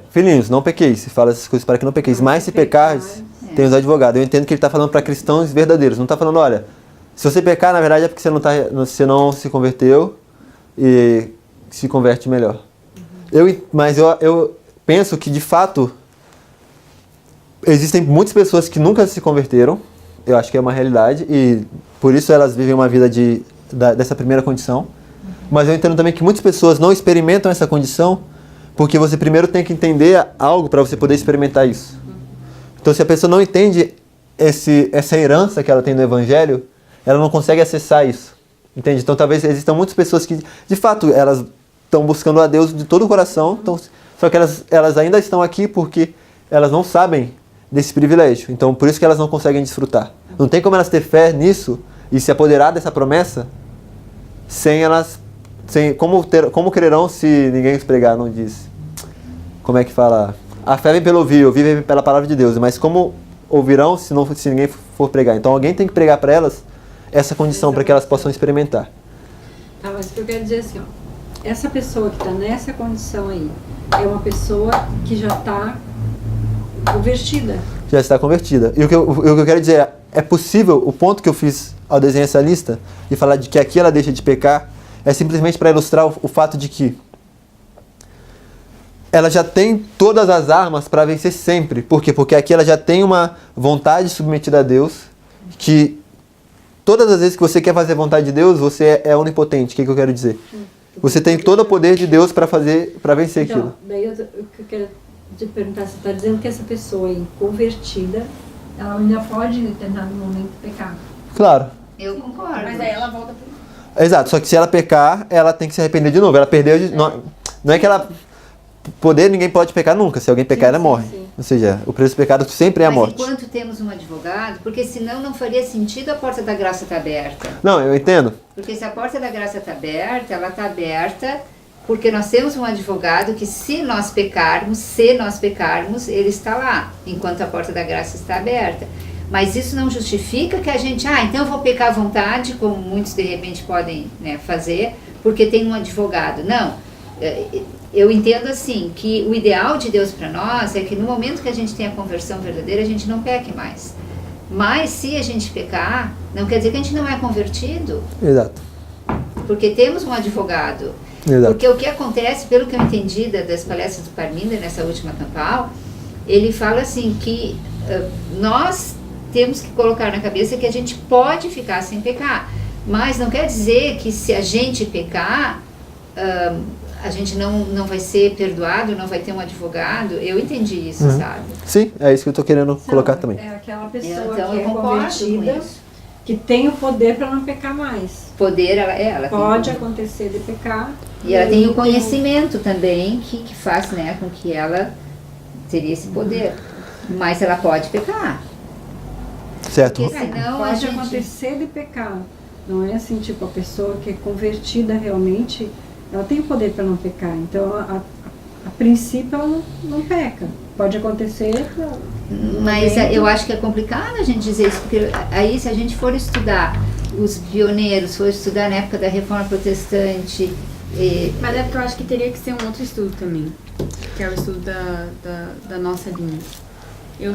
filhinhos, não pequeis, fala essas coisas para que não pequeis, mas se pecares, tem os advogados. Eu entendo que ele está falando para cristãos verdadeiros, não está falando, olha, se você pecar, na verdade é porque você não se converteu e se converte melhor. Mas eu penso que, de fato, existem muitas pessoas que nunca se converteram, eu acho que é uma realidade, e por isso elas vivem uma vida dessa primeira condição. Mas eu entendo também que muitas pessoas não experimentam essa condição, porque você primeiro tem que entender algo para você poder experimentar isso. Então, se a pessoa não entende essa herança que ela tem no Evangelho, ela não consegue acessar isso. Entende? Então, talvez existam muitas pessoas que, de fato, elas estão buscando a Deus de todo o coração, só que elas ainda estão aqui porque elas não sabem desse privilégio. Então, por isso que elas não conseguem desfrutar. Não tem como elas ter fé nisso e se apoderar dessa promessa como crerão se ninguém os pregar, não diz. Como é que fala? A fé vem pelo ouvir pela palavra de Deus, mas como ouvirão se ninguém for pregar? Então alguém tem que pregar para elas essa condição para que elas possam experimentar. Mas o que eu quero dizer assim, essa pessoa que está nessa condição aí é uma pessoa que já está convertida. Já está convertida. E o que eu quero dizer é possível, o ponto que eu fiz ao desenhar essa lista e falar de que aqui ela deixa de pecar, é simplesmente para ilustrar o fato de que ela já tem todas as armas para vencer sempre. Por quê? Porque aqui ela já tem uma vontade submetida a Deus, que todas as vezes que você quer fazer a vontade de Deus, você é onipotente. O que eu quero dizer? Você tem todo o poder de Deus para vencer aquilo. Daí o que eu quero te perguntar, você está dizendo que essa pessoa aí, convertida, ela ainda pode, em determinado momento, pecar. Claro. Eu concordo. Mas aí ela volta pro... Exato, só que se ela pecar, ela tem que se arrepender de novo. Ela perdeu não é que ela... ninguém pode pecar nunca. Se alguém pecar, ela morre. Sim. Ou seja, o preço do pecado sempre é a morte. Mas enquanto temos um advogado, porque senão não faria sentido a porta da graça estar aberta. Não, eu entendo. Porque se a porta da graça está aberta, ela está aberta porque nós temos um advogado que se nós pecarmos, ele está lá, enquanto a porta da graça está aberta. Mas isso não justifica que a gente, então eu vou pecar à vontade, como muitos de repente podem, fazer, porque tem um advogado. Não, eu entendo assim, que o ideal de Deus para nós é que no momento que a gente tem a conversão verdadeira, a gente não peque mais. Mas se a gente pecar, não quer dizer que a gente não é convertido. Exato. Porque temos um advogado. Exato. Porque o que acontece, pelo que eu entendi das palestras do Parminder nessa última campal, ele fala assim que nós temos que colocar na cabeça que a gente pode ficar sem pecar. Mas não quer dizer que se a gente pecar, a gente não vai ser perdoado, não vai ter um advogado. Eu entendi isso, sabe? Sim, é isso que eu estou querendo colocar também. É aquela pessoa Então, que eu é concordo convertida, com isso. que tem o poder para não pecar mais. Poder, ela Pode tem. acontecer de pecar. E ela tem o conhecimento também que faz, com que ela teria esse poder. Mas ela pode pecar. Certo. Porque senão Pode acontecer de pecar. Não é assim, tipo, a pessoa que é convertida realmente, ela tem o poder para não pecar. Então, a princípio, ela não peca. Pode acontecer. Mas eu acho que é complicado a gente dizer isso, porque aí se a gente for estudar os pioneiros, for estudar na época da Reforma Protestante... Mas é porque eu acho que teria que ser um outro estudo também, que é o estudo da nossa linha. Eu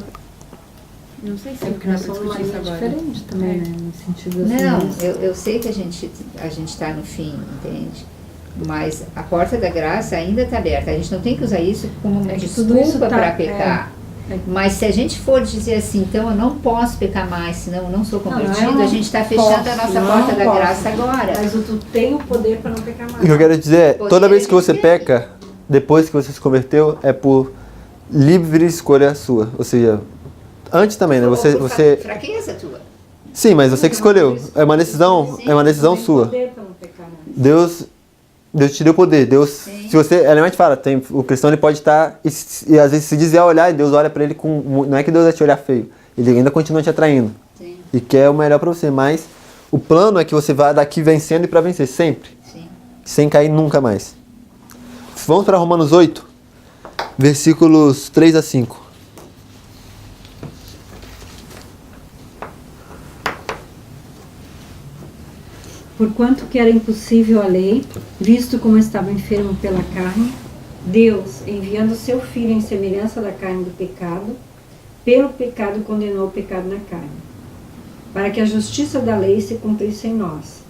não sei se porque nós somos discutir isso agora. diferente também, no sentido assim. Não, eu sei que a gente está no fim, entende? Mas a porta da graça ainda está aberta. A gente não tem que usar isso como uma desculpa para pecar. Mas se a gente for dizer assim, então eu não posso pecar mais, senão eu não sou convertido, a gente está fechando a nossa porta da graça agora. Mas tu tem o poder para não pecar mais. O que eu quero dizer é, toda vez que você peca, depois que você se converteu, é por livre escolha sua. Ou seja, antes também, né? Você fraqueza tua. Sim, mas você que escolheu. É uma decisão Tem sua. poder pra não pecar mais. Deus te deu poder. Deus, Sim. se você, realmente fala, o cristão ele pode estar e às vezes se desviar olhar e Deus olha pra ele com, não é que Deus vai te olhar feio, ele ainda continua te atraindo Sim, e quer o melhor pra você, mas o plano é que você vá daqui vencendo e pra vencer sempre, sim. sem cair nunca mais. Vamos para Romanos 8, versículos 3 a 5. Porquanto que era impossível a lei, visto como estava enfermo pela carne, Deus, enviando seu Filho em semelhança da carne do pecado, pelo pecado condenou o pecado na carne, para que a justiça da lei se cumprisse em nós,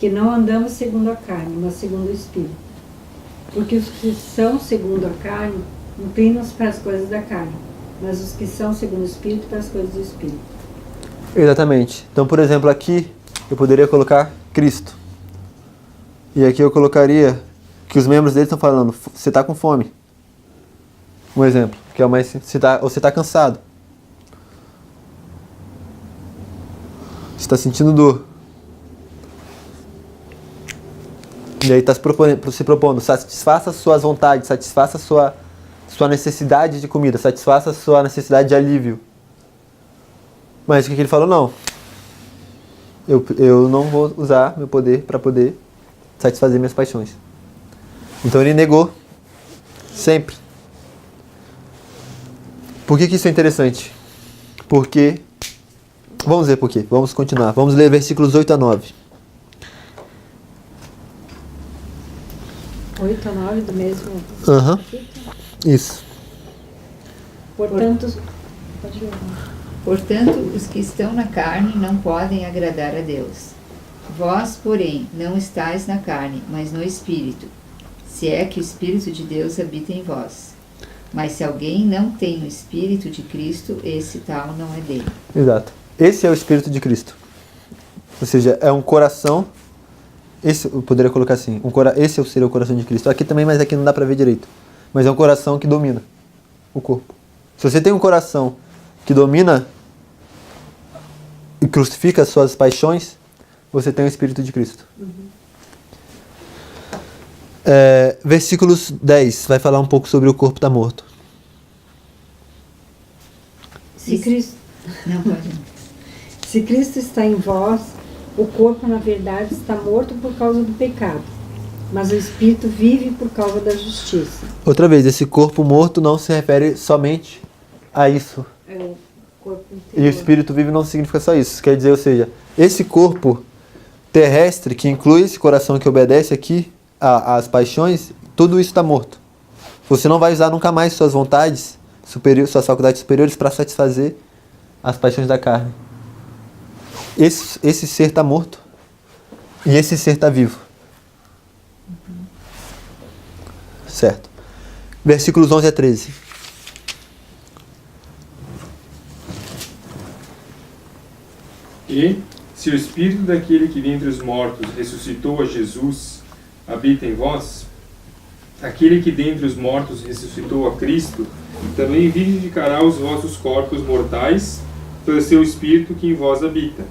que não andamos segundo a carne, mas segundo o Espírito. Porque os que são segundo a carne, inclinam-se para as coisas da carne, mas os que são segundo o Espírito, para as coisas do Espírito. Exatamente. Então, por exemplo, aqui eu poderia colocar Cristo. E aqui eu colocaria que os membros dele estão falando, você está com fome. Um exemplo, que é o mais simples. Você está cansado. Você está sentindo dor. E aí está se propondo, satisfaça as suas vontades, satisfaça a sua necessidade de comida, satisfaça a sua necessidade de alívio. Mas o que ele falou? Não. Eu não vou usar meu poder para poder satisfazer minhas paixões. Então ele negou sempre. Por que isso é interessante? Porque, vamos ver por quê. Vamos continuar. Vamos ler versículos 8 a 9. 8 a 9 do mesmo Aham. capítulo. Isso. Portanto, pode ler. Portanto, os que estão na carne não podem agradar a Deus. Vós, porém, não estáis na carne, mas no Espírito, se é que o Espírito de Deus habita em vós. Mas se alguém não tem o Espírito de Cristo, esse tal não é dele. Exato. Esse é o Espírito de Cristo. Ou seja, é um coração. Esse, eu poderia colocar assim. Esse seria o coração de Cristo. Aqui também, mas aqui não dá para ver direito. Mas é um coração que domina o corpo. Se você tem um coração que domina e crucifica as suas paixões, você tem o Espírito de Cristo. Versículos 10 vai falar um pouco sobre o corpo está morto. Se Cristo, Não pode. se Cristo está em vós, o corpo, na verdade, está morto por causa do pecado, mas o Espírito vive por causa da justiça. Outra vez, esse corpo morto não se refere somente a isso. É o corpo E o interior. Espírito vivo não significa só isso. Quer dizer, ou seja, esse corpo terrestre, que inclui esse coração que obedece aqui às paixões, tudo isso está morto. Você não vai usar nunca mais suas vontades, suas faculdades superiores para satisfazer as paixões da carne. Esse ser está morto e esse ser está vivo. Certo. Versículos 11 a 13. E, se o Espírito daquele que dentre os mortos ressuscitou a Jesus habita em vós, aquele que dentre os mortos ressuscitou a Cristo, também vivificará os vossos corpos mortais pelo seu Espírito que em vós habita.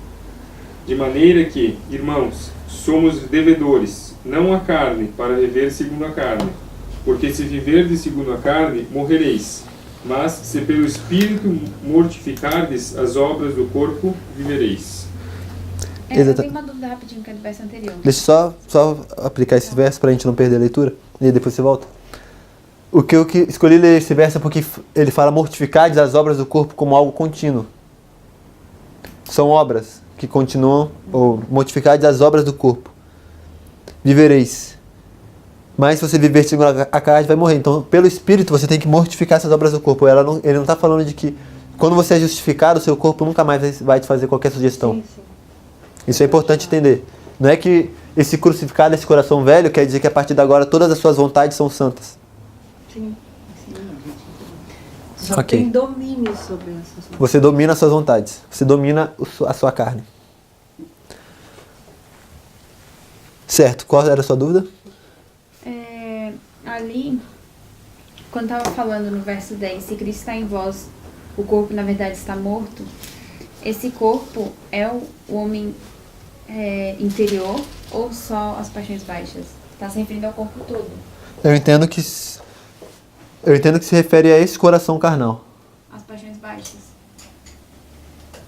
De maneira que, irmãos, somos devedores, não à carne, para viver segundo a carne. Porque se viverdes segundo a carne, morrereis. Mas, se pelo Espírito mortificardes as obras do corpo, vivereis. Eu tenho uma dúvida rapidinho que é do verso anterior. Deixa eu só aplicar esse verso para a gente não perder a leitura e depois você volta. O que eu escolhi ler esse verso é porque ele fala mortificar as obras do corpo como algo contínuo. São obras que continuam, ou mortificar as obras do corpo. Vivereis. Mas se você viver segundo a carne, vai morrer. Então, pelo Espírito, você tem que mortificar essas obras do corpo. Ele não está falando de que quando você é justificado, o seu corpo nunca mais vai te fazer qualquer sugestão. Sim, sim. Isso é importante entender. Não é que esse crucificado, esse coração velho, quer dizer que a partir de agora todas as suas vontades são santas. Sim. Só Ok. tem domínio sobre essas coisas. Você domina as suas vontades. Você domina a sua carne. Certo. Qual era a sua dúvida? Ali, quando estava falando no verso 10, se Cristo está em vós, o corpo na verdade está morto, esse corpo é o homem interior ou só as paixões baixas? Está se referindo ao corpo todo. Eu entendo que se refere a esse coração carnal. As paixões baixas.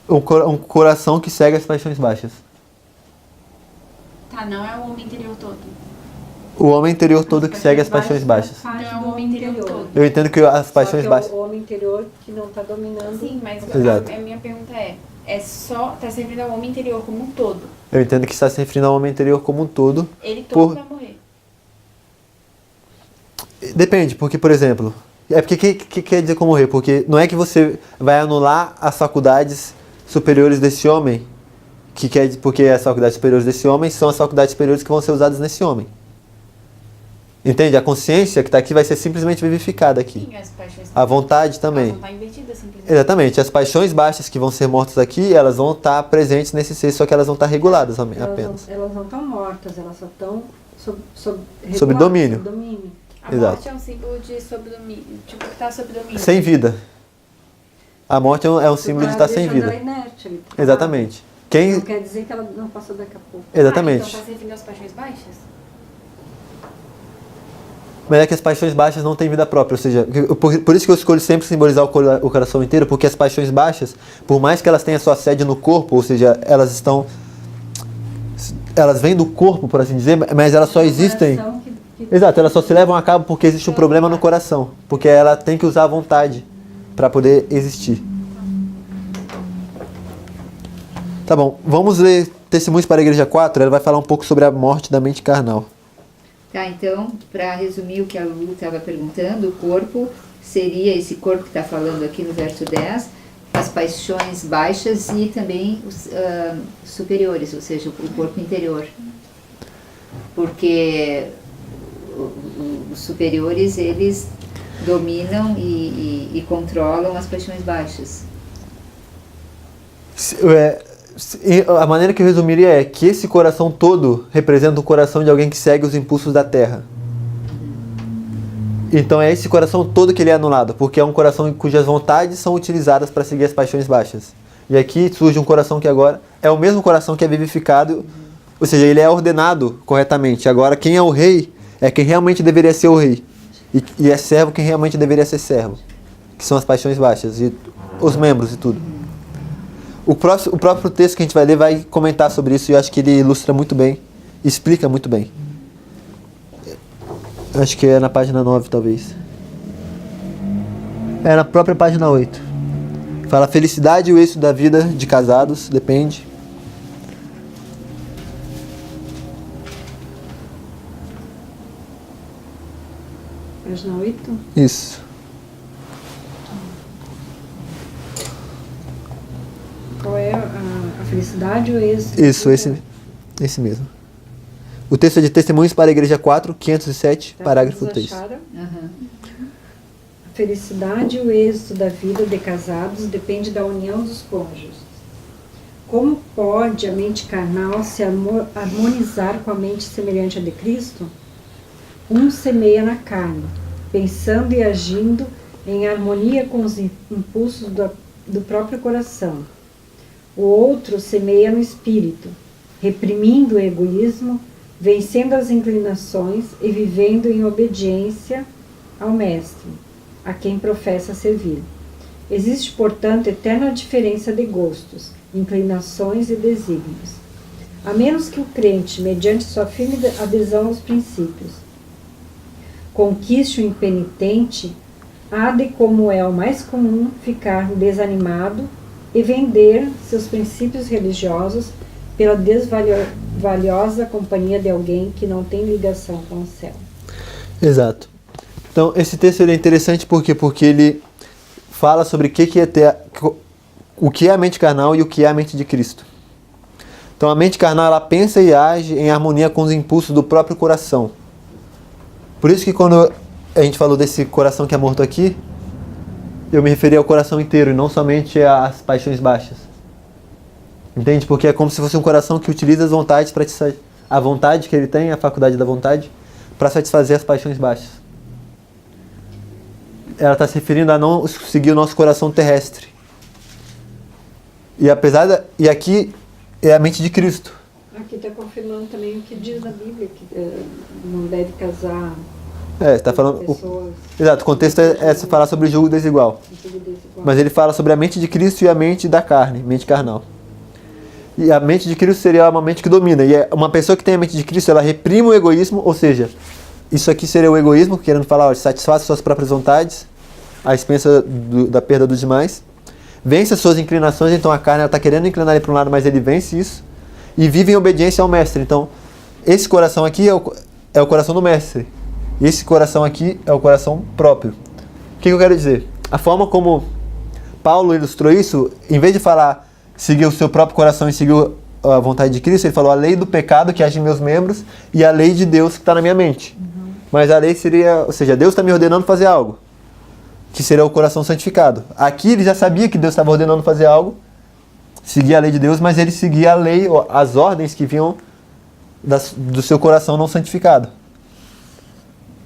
Um coração que segue as paixões baixas. Tá, não é o homem interior todo. O homem interior todo que segue as paixões baixas. Não é o homem interior todo. Eu entendo que as paixões Só que baixas... é o homem interior que não está dominando. Sim, mas Exato. a minha pergunta está se referindo ao homem interior como um todo. Eu entendo que está se referindo ao homem interior como um todo. Ele todo Por- vai morrer. Depende, porque, por exemplo... É porque que quer dizer com morrer? Porque não é que você vai anular as faculdades superiores desse homem, porque as faculdades superiores desse homem são as faculdades superiores que vão ser usadas nesse homem. Entende? A consciência que está aqui vai ser simplesmente vivificada aqui. Sim, as paixões A vontade também. Elas vão estar invertidas simplesmente. Exatamente. As paixões baixas que vão ser mortas aqui, elas vão estar presentes nesse ser, só que elas vão estar reguladas apenas. Elas não estão mortas, elas só estão Sob reguladas, domínio. sob domínio. A Exato. morte é um símbolo de sob domínio, tipo que está sob domínio. Sem vida. A morte é um símbolo de estar sem vida. Ela inerte, ali. Exatamente. Não quer dizer que ela não passou daqui a pouco. Exatamente. Então está se referindo às paixões baixas? Mas é que as paixões baixas não têm vida própria, ou seja, por isso que eu escolho sempre simbolizar o coração inteiro, porque as paixões baixas, por mais que elas tenham sua sede no corpo, ou seja, elas vêm do corpo, por assim dizer, mas elas só existem... Exato, elas só se levam a cabo porque existe um problema no coração, porque ela tem que usar a vontade para poder existir. Tá bom, vamos ler Testemunhos para a Igreja 4, ela vai falar um pouco sobre a morte da mente carnal. Tá, então, para resumir o que a Lulu estava perguntando, o corpo seria esse corpo que está falando aqui no verso 10, as paixões baixas e também os superiores, ou seja, o corpo interior. Porque os superiores, eles dominam e controlam as paixões baixas. A maneira que eu resumiria é que esse coração todo representa o coração de alguém que segue os impulsos da terra. Então é esse coração todo que ele é anulado, porque é um coração cujas vontades são utilizadas para seguir as paixões baixas. E aqui surge um coração que agora é o mesmo coração que é vivificado, ou seja, ele é ordenado corretamente. Agora quem é o rei é quem realmente deveria ser o rei. E é servo quem realmente deveria ser servo. Que são as paixões baixas, e os membros e tudo. O próprio texto que a gente vai ler vai comentar sobre isso, e eu acho que ele ilustra muito bem, explica muito bem. Acho que é na página 9, talvez. É na própria página 8. Fala, felicidade e o êxito da vida de casados, depende. Página 8. Isso. Qual é a felicidade ou êxito? Isso, esse mesmo. O texto é de Testemunhos para a Igreja 4, 507, parágrafo 3. Acharam? Aham. A felicidade e o êxito da vida de casados depende da união dos cônjuges. Como pode a mente carnal se harmonizar com a mente semelhante à de Cristo? Um semeia na carne, pensando e agindo em harmonia com os impulsos do próprio coração. O outro semeia no espírito, reprimindo o egoísmo, vencendo as inclinações e vivendo em obediência ao Mestre, a quem professa servir. Existe, portanto, eterna diferença de gostos, inclinações e desígnios. A menos que o crente, mediante sua firme adesão aos princípios, conquiste o impenitente, há de, como é o mais comum, ficar desanimado e vender seus princípios religiosos pela desvaliosa companhia de alguém que não tem ligação com o céu. Exato. Então, esse texto ele é interessante porque ele fala sobre o que é a mente carnal e o que é a mente de Cristo. Então, a mente carnal ela pensa e age em harmonia com os impulsos do próprio coração. Por isso que quando a gente falou desse coração que é morto aqui, eu me referi ao coração inteiro e não somente às paixões baixas. Entende? Porque é como se fosse um coração que utiliza as vontades para a vontade que ele tem, a faculdade da vontade, para satisfazer as paixões baixas. Ela está se referindo a não seguir o nosso coração terrestre. E aqui é a mente de Cristo. Aqui está confirmando também o que diz na Bíblia, que não deve casar Está falando. pessoas Exato, o contexto é falar sobre julgo desigual. Mas ele fala sobre a mente de Cristo e a mente da carne, mente carnal. E a mente de Cristo seria uma mente que domina. E uma pessoa que tem a mente de Cristo, ela reprime o egoísmo, ou seja, isso aqui seria o egoísmo, querendo falar, satisfaça suas próprias vontades, à expensa da perda dos demais. Vence as suas inclinações, então a carne está querendo inclinar ele para um lado, mas ele vence isso. E vive em obediência ao mestre. Então, esse coração aqui é o coração do mestre. E esse coração aqui é o coração próprio. O que eu quero dizer? A forma como Paulo ilustrou isso, em vez de falar seguir o seu próprio coração e seguir a vontade de Cristo, ele falou a lei do pecado que age em meus membros e a lei de Deus que está na minha mente. Mas a lei seria, ou seja, Deus está me ordenando fazer algo, que seria o coração santificado. Aqui ele já sabia que Deus estava ordenando fazer algo, seguia a lei de Deus, mas ele seguia a lei, as ordens que vinham do seu coração não santificado,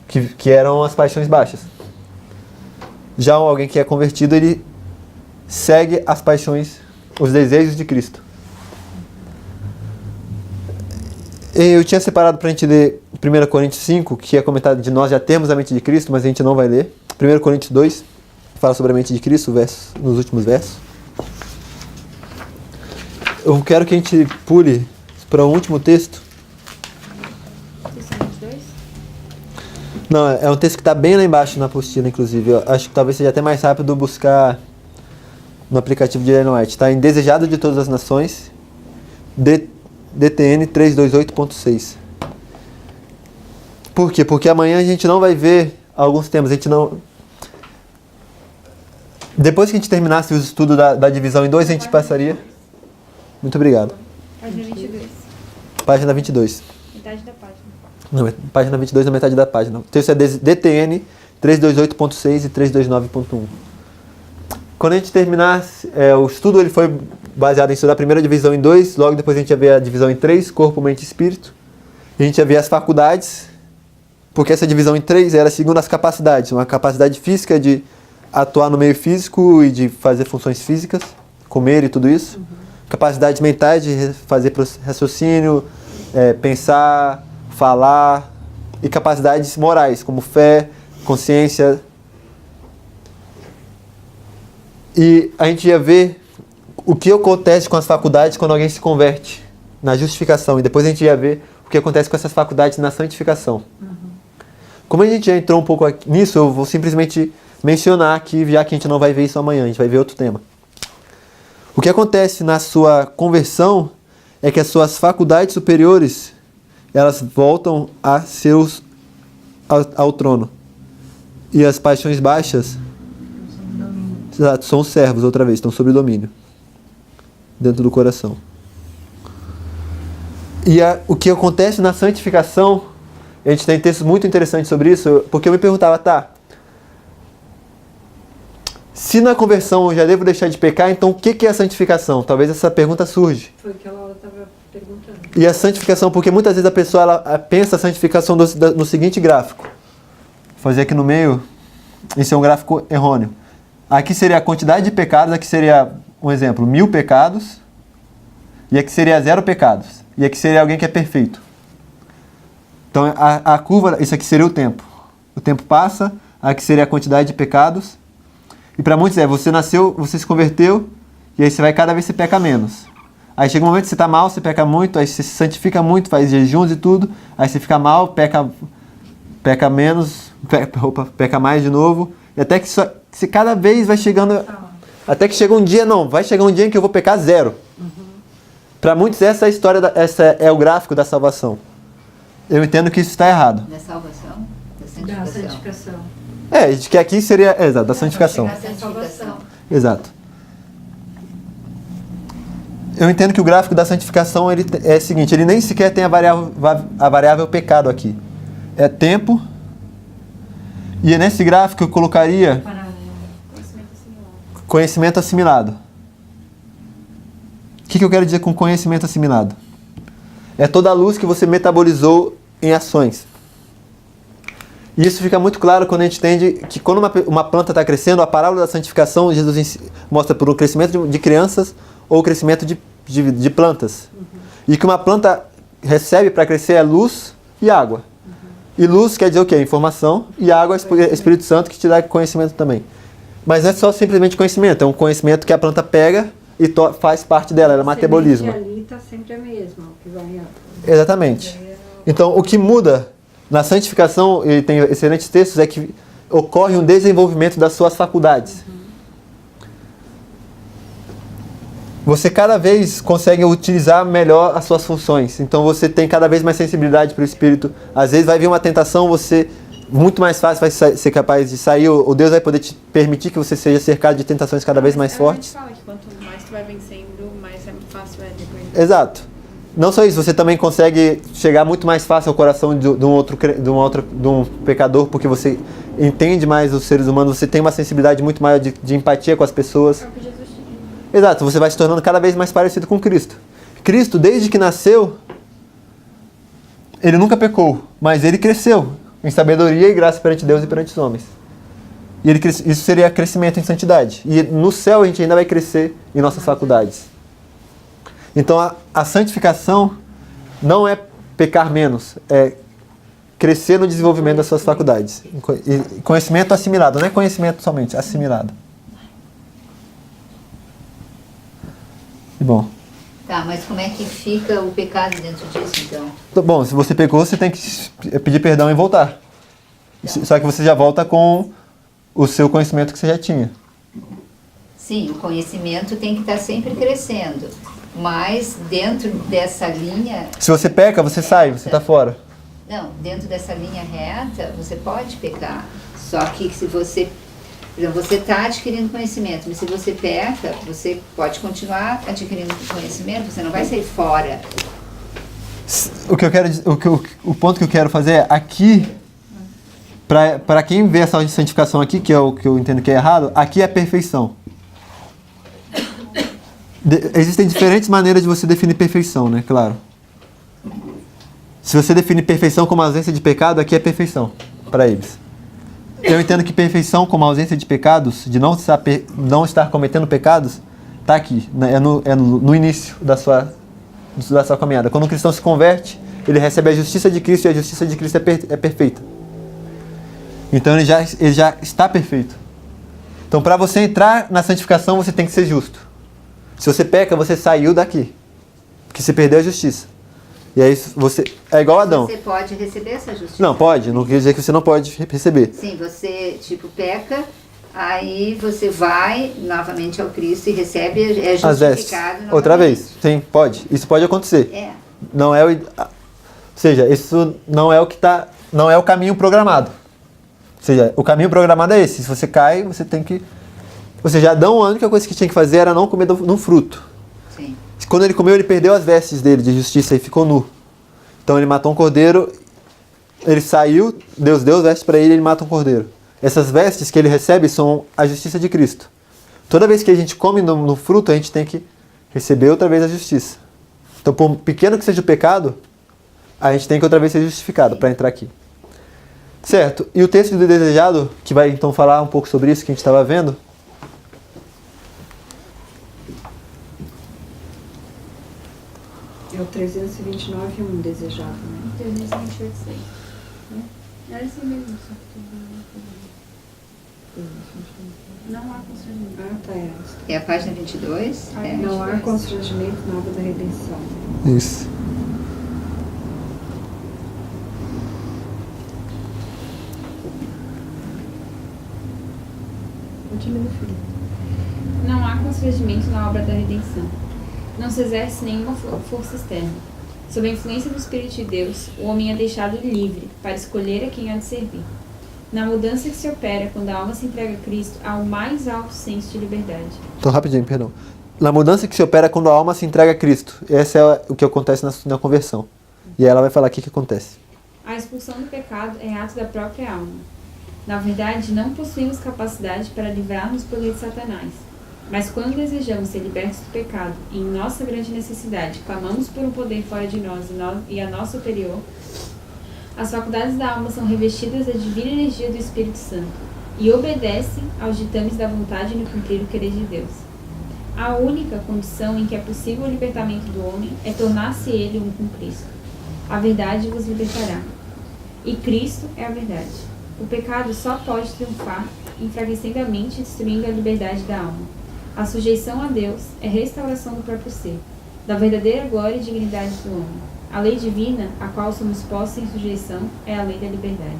que eram as paixões baixas. Já alguém que é convertido, ele segue as paixões, os desejos de Cristo. Eu tinha separado para a gente ler 1 Coríntios 5, que é comentado de nós já temos a mente de Cristo, mas a gente não vai ler. 1 Coríntios 2, fala sobre a mente de Cristo, nos últimos versos. Eu quero que a gente pule para o último texto. Não, é um texto que está bem lá embaixo na apostila, inclusive. Eu acho que talvez seja até mais rápido buscar no aplicativo de Ellen White. Está em Desejado de Todas as Nações, DTN 328.6. Por quê? Porque amanhã a gente não vai ver alguns temas. A gente não... Depois que a gente terminasse o estudo da divisão em dois, a gente passaria... Muito obrigado. Página 22. Página 22. Metade da página. Não, página 22 na metade da página. O texto é DTN 328.6 e 329.1. Quando a gente terminar, o estudo ele foi baseado em estudar a primeira divisão em 2, logo depois a gente ia ver a divisão em 3, corpo, mente e espírito. A gente ia ver as faculdades, porque essa divisão em 3 era segundo as capacidades. Uma capacidade física de atuar no meio físico e de fazer funções físicas, comer e tudo isso. Capacidades mentais de fazer raciocínio, pensar, falar, e capacidades morais, como fé, consciência. E a gente ia ver o que acontece com as faculdades quando alguém se converte na justificação. E depois a gente ia ver o que acontece com essas faculdades na santificação. Como a gente já entrou um pouco nisso, eu vou simplesmente mencionar aqui, já que a gente não vai ver isso amanhã, a gente vai ver outro tema. O que acontece na sua conversão é que as suas faculdades superiores, elas voltam a seus ao trono. E as paixões baixas são os servos, outra vez, estão sob domínio dentro do coração. E o que acontece na santificação, a gente tem textos muito interessantes sobre isso, porque eu me perguntava, se na conversão eu já devo deixar de pecar, então o que é a santificação? Talvez essa pergunta surge. Foi o que ela estava perguntando. E a santificação, porque muitas vezes a pessoa ela pensa a santificação no seguinte gráfico. Vou fazer aqui no meio, esse é um gráfico errôneo. Aqui seria a quantidade de pecados, aqui seria, um exemplo, 1000 pecados, e aqui seria 0 pecados. E aqui seria alguém que é perfeito. Então a curva, isso aqui seria o tempo. O tempo passa, aqui seria a quantidade de pecados. E para muitos você nasceu, você se converteu, e aí você vai cada vez se peca menos. Aí chega um momento que você está mal, você peca muito, aí você se santifica muito, faz jejuns e tudo, aí você fica mal, peca menos, peca mais de novo, e até que você cada vez vai chegando, até que chega um dia, vai chegar um dia em que eu vou pecar 0. Para muitos essa é a história, essa é o gráfico da salvação. Eu entendo que isso está errado. Da salvação? Da santificação. De que aqui seria, exato, da santificação. Da santificação. Exato. Eu entendo que o gráfico da santificação ele é o seguinte, ele nem sequer tem a variável pecado aqui. É tempo. E nesse gráfico eu colocaria conhecimento assimilado. O que eu quero dizer com conhecimento assimilado? É toda a luz que você metabolizou em ações. E isso fica muito claro quando a gente entende que quando uma planta está crescendo, a parábola da santificação, Jesus mostra por um crescimento de crianças, ou o crescimento de plantas. E que uma planta recebe para crescer é luz e água. E luz quer dizer o quê? Informação. E água é Espírito Santo que te dá conhecimento também. Mas não é só simplesmente conhecimento, é um conhecimento que a planta pega e faz parte dela, ela é metabolismo. A semente ali está sempre a mesma, o que vai... Exatamente. Então, o que muda na santificação, e tem excelentes textos, é que ocorre um desenvolvimento das suas faculdades. Você cada vez consegue utilizar melhor as suas funções. Então, você tem cada vez mais sensibilidade para o Espírito. Às vezes vai vir uma tentação, você muito mais fácil vai ser capaz de sair, ou Deus vai poder te permitir que você seja cercado de tentações cada vez mais fortes. A gente fala que quanto mais tu vai vencendo, mais é fácil depois. Exato. Não só isso, você também consegue chegar muito mais fácil ao coração de um pecador, porque você entende mais os seres humanos, você tem uma sensibilidade muito maior de empatia com as pessoas. É o que Jesus tinha. Exato, você vai se tornando cada vez mais parecido com Cristo. Cristo, desde que nasceu, ele nunca pecou, mas ele cresceu em sabedoria e graça perante Deus e perante os homens. E isso seria crescimento em santidade. E no céu a gente ainda vai crescer em nossas faculdades. Então a santificação não é pecar menos, é crescer no desenvolvimento das suas faculdades. E conhecimento assimilado, não é conhecimento somente, assimilado. E bom. Tá, mas como é que fica o pecado dentro disso, então? Bom, se você pecou, você tem que pedir perdão e voltar. Só que você já volta com o seu conhecimento que você já tinha. Sim, o conhecimento tem que estar sempre crescendo. Mas dentro dessa linha... Se você peca, você sai, você está fora. Não, dentro dessa linha reta, você pode pecar. Só que se você... Por exemplo, você está adquirindo conhecimento, mas se você peca, você pode continuar adquirindo conhecimento, você não vai sair fora. O ponto que eu quero fazer é aqui, para quem vê essa santificação aqui, que é o que eu entendo que é errado, aqui é a perfeição. Existem diferentes maneiras de você definir perfeição, né? Claro. Se você define perfeição como ausência de pecado, aqui é perfeição para eles. Eu entendo que perfeição como ausência de pecados, de não estar cometendo pecados, está aqui, né? É no início da sua caminhada. Quando um cristão se converte, ele recebe a justiça de Cristo, e a justiça de Cristo é perfeita. Então ele já está perfeito. Então, para você entrar na santificação, você tem que ser justo. Se você peca, você saiu daqui, porque você perdeu a justiça. E aí você é igual a Adão. Você pode receber essa justiça? Não, pode. Não quer dizer que você não pode receber. Sim, você peca, aí você vai novamente ao Cristo e recebe, é justificado novamente. Outra vez. Sim, pode. Isso pode acontecer. É. Não é ou seja, isso não é não é o caminho programado. Ou seja, o caminho programado é esse. Se você cai, você tem que... Ou seja, Adão, a única coisa que tinha que fazer era não comer no fruto. Sim. Quando ele comeu, ele perdeu as vestes dele de justiça e ficou nu. Então ele matou um cordeiro, ele saiu, Deus deu as vestes para ele e ele mata um cordeiro. Essas vestes que ele recebe são a justiça de Cristo. Toda vez que a gente come no fruto, a gente tem que receber outra vez a justiça. Então, por pequeno que seja o pecado, a gente tem que outra vez ser justificado para entrar aqui. Certo? E o texto do desejado, que vai então falar um pouco sobre isso que a gente estava vendo, é o 329:1 desejado, né? 328, 6. Era assim mesmo, só que não há constrangimento. Ah, tá. É a página 22? É. Não há constrangimento na obra da redenção. isso. Não há constrangimento na obra da redenção. Não se exerce nenhuma força externa. Sob a influência do Espírito de Deus, o homem é deixado livre para escolher a quem há de servir. Na mudança que se opera quando a alma se entrega a Cristo, há o mais alto senso de liberdade. Então, rapidinho, perdão. Na mudança que se opera quando a alma se entrega a Cristo. Esse é o que acontece na conversão. E ela vai falar o que acontece. A expulsão do pecado é ato da própria alma. Na verdade, não possuímos capacidade para livrar-nos do poder de Satanás. Mas quando desejamos ser libertos do pecado e em nossa grande necessidade clamamos por um poder fora de nós e a nosso superior, as faculdades da alma são revestidas da divina energia do Espírito Santo e obedecem aos ditames da vontade no cumprir o querer de Deus. A única condição em que é possível o libertamento do homem é tornar-se ele um com Cristo. A verdade vos libertará. E Cristo é a verdade. O pecado só pode triunfar enfraquecendo a mente e destruindo a liberdade da alma. A sujeição a Deus é restauração do próprio ser, da verdadeira glória e dignidade do homem. A lei divina, a qual somos postos em sujeição, é a lei da liberdade.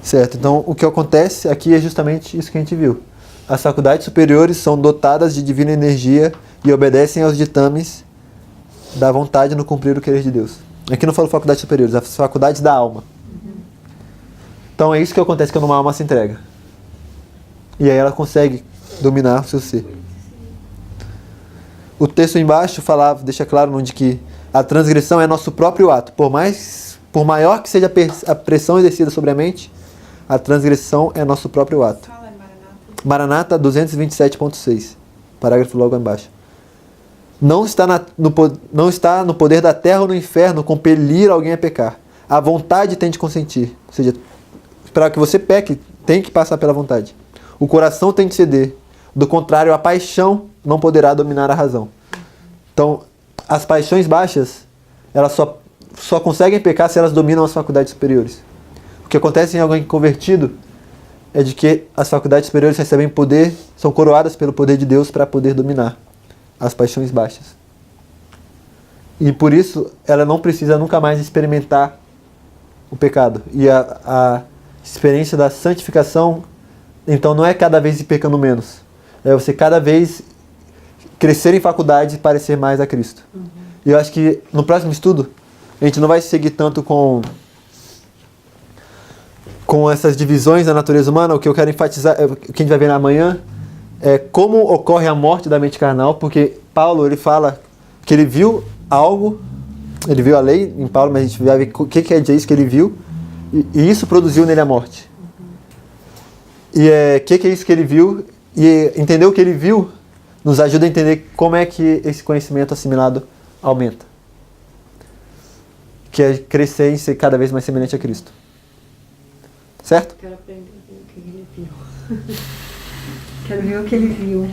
Certo, então o que acontece aqui é justamente isso que a gente viu. As faculdades superiores são dotadas de divina energia e obedecem aos ditames da vontade no cumprir o querer de Deus. Aqui não falo faculdades superiores, as faculdades da alma. Então é isso que acontece quando uma alma se entrega. E aí ela consegue dominar o seu ser. O texto embaixo falava, deixa claro onde que a transgressão é nosso próprio ato. Por maior que seja a pressão exercida sobre a mente, a transgressão é nosso próprio ato. Maranata 227.6, parágrafo logo embaixo. Não está no poder da terra ou no inferno compelir alguém a pecar. A vontade tem de consentir. Ou seja, para que você peque, tem que passar pela vontade. O coração tem de ceder. Do contrário, a paixão não poderá dominar a razão. Então, as paixões baixas, elas só conseguem pecar se elas dominam as faculdades superiores. O que acontece em alguém convertido é de que as faculdades superiores recebem poder, são coroadas pelo poder de Deus para poder dominar as paixões baixas. E por isso, ela não precisa nunca mais experimentar o pecado. E a experiência da santificação, então, não é cada vez ir pecando menos. É você cada vez crescer em faculdade e parecer mais a Cristo. E eu acho que no próximo estudo, a gente não vai seguir tanto com essas divisões da natureza humana. O que eu quero enfatizar, o que a gente vai ver amanhã, é como ocorre a morte da mente carnal, porque Paulo, ele fala que ele viu algo, ele viu a lei em Paulo, mas a gente vai ver o que é isso que ele viu, e isso produziu nele a morte. E o que é isso que ele viu, e entender o que ele viu nos ajuda a entender como é que esse conhecimento assimilado aumenta. Que é crescer e ser cada vez mais semelhante a Cristo. Certo? Quero aprender o que ele viu. Quero ver o que ele viu.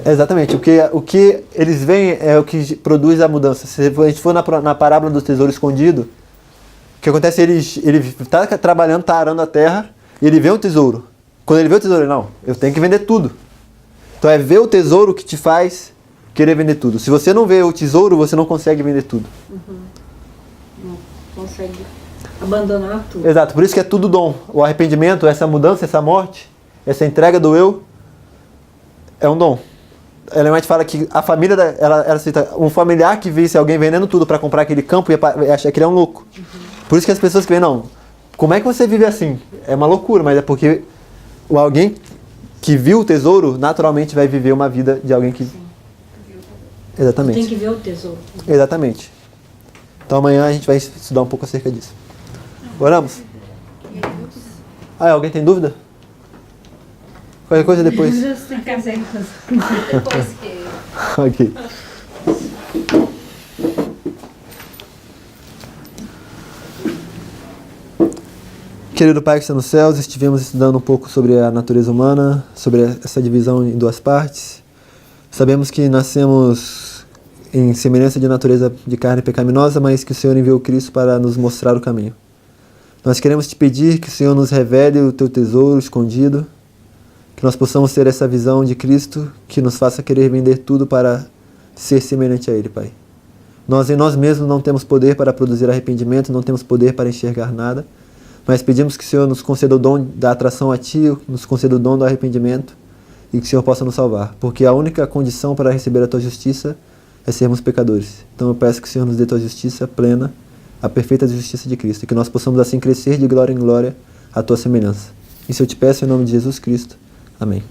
Exatamente. O que eles veem é o que produz a mudança. Se a gente for na parábola do tesouro escondido, o que acontece é ele está trabalhando, está arando a terra, e ele vê um tesouro. Quando ele vê o tesouro, não, eu tenho que vender tudo. Então é ver o tesouro que te faz querer vender tudo. Se você não vê o tesouro, você não consegue vender tudo. Não consegue abandonar tudo. Exato, por isso que é tudo dom. O arrependimento, essa mudança, essa morte, essa entrega do eu, é um dom. Ellen White fala que a família, ela cita, um familiar que visse alguém vendendo tudo para comprar aquele campo ia achar que ele é um louco. Por isso que as pessoas que veem, não, como é que você vive assim? É uma loucura, mas é porque alguém que viu o tesouro, naturalmente vai viver uma vida de alguém que... Sim. Exatamente. Tem que ver o tesouro. Exatamente. Então amanhã a gente vai estudar um pouco acerca disso. Oramos? Alguém tem dúvida? Qualquer coisa depois. Depois que... Ok. Querido Pai que está nos céus, estivemos estudando um pouco sobre a natureza humana, sobre essa divisão em duas partes. Sabemos que nascemos em semelhança de natureza de carne pecaminosa, mas que o Senhor enviou Cristo para nos mostrar o caminho. Nós queremos te pedir que o Senhor nos revele o teu tesouro escondido, que nós possamos ter essa visão de Cristo, que nos faça querer vender tudo para ser semelhante a Ele, Pai. Nós em nós mesmos não temos poder para produzir arrependimento, não temos poder para enxergar nada, mas pedimos que o Senhor nos conceda o dom da atração a Ti, nos conceda o dom do arrependimento e que o Senhor possa nos salvar, porque a única condição para receber a Tua justiça é sermos pecadores. Então eu peço que o Senhor nos dê Tua justiça plena, a perfeita justiça de Cristo, e que nós possamos assim crescer de glória em glória à Tua semelhança. Isso eu te peço em nome de Jesus Cristo. Amém.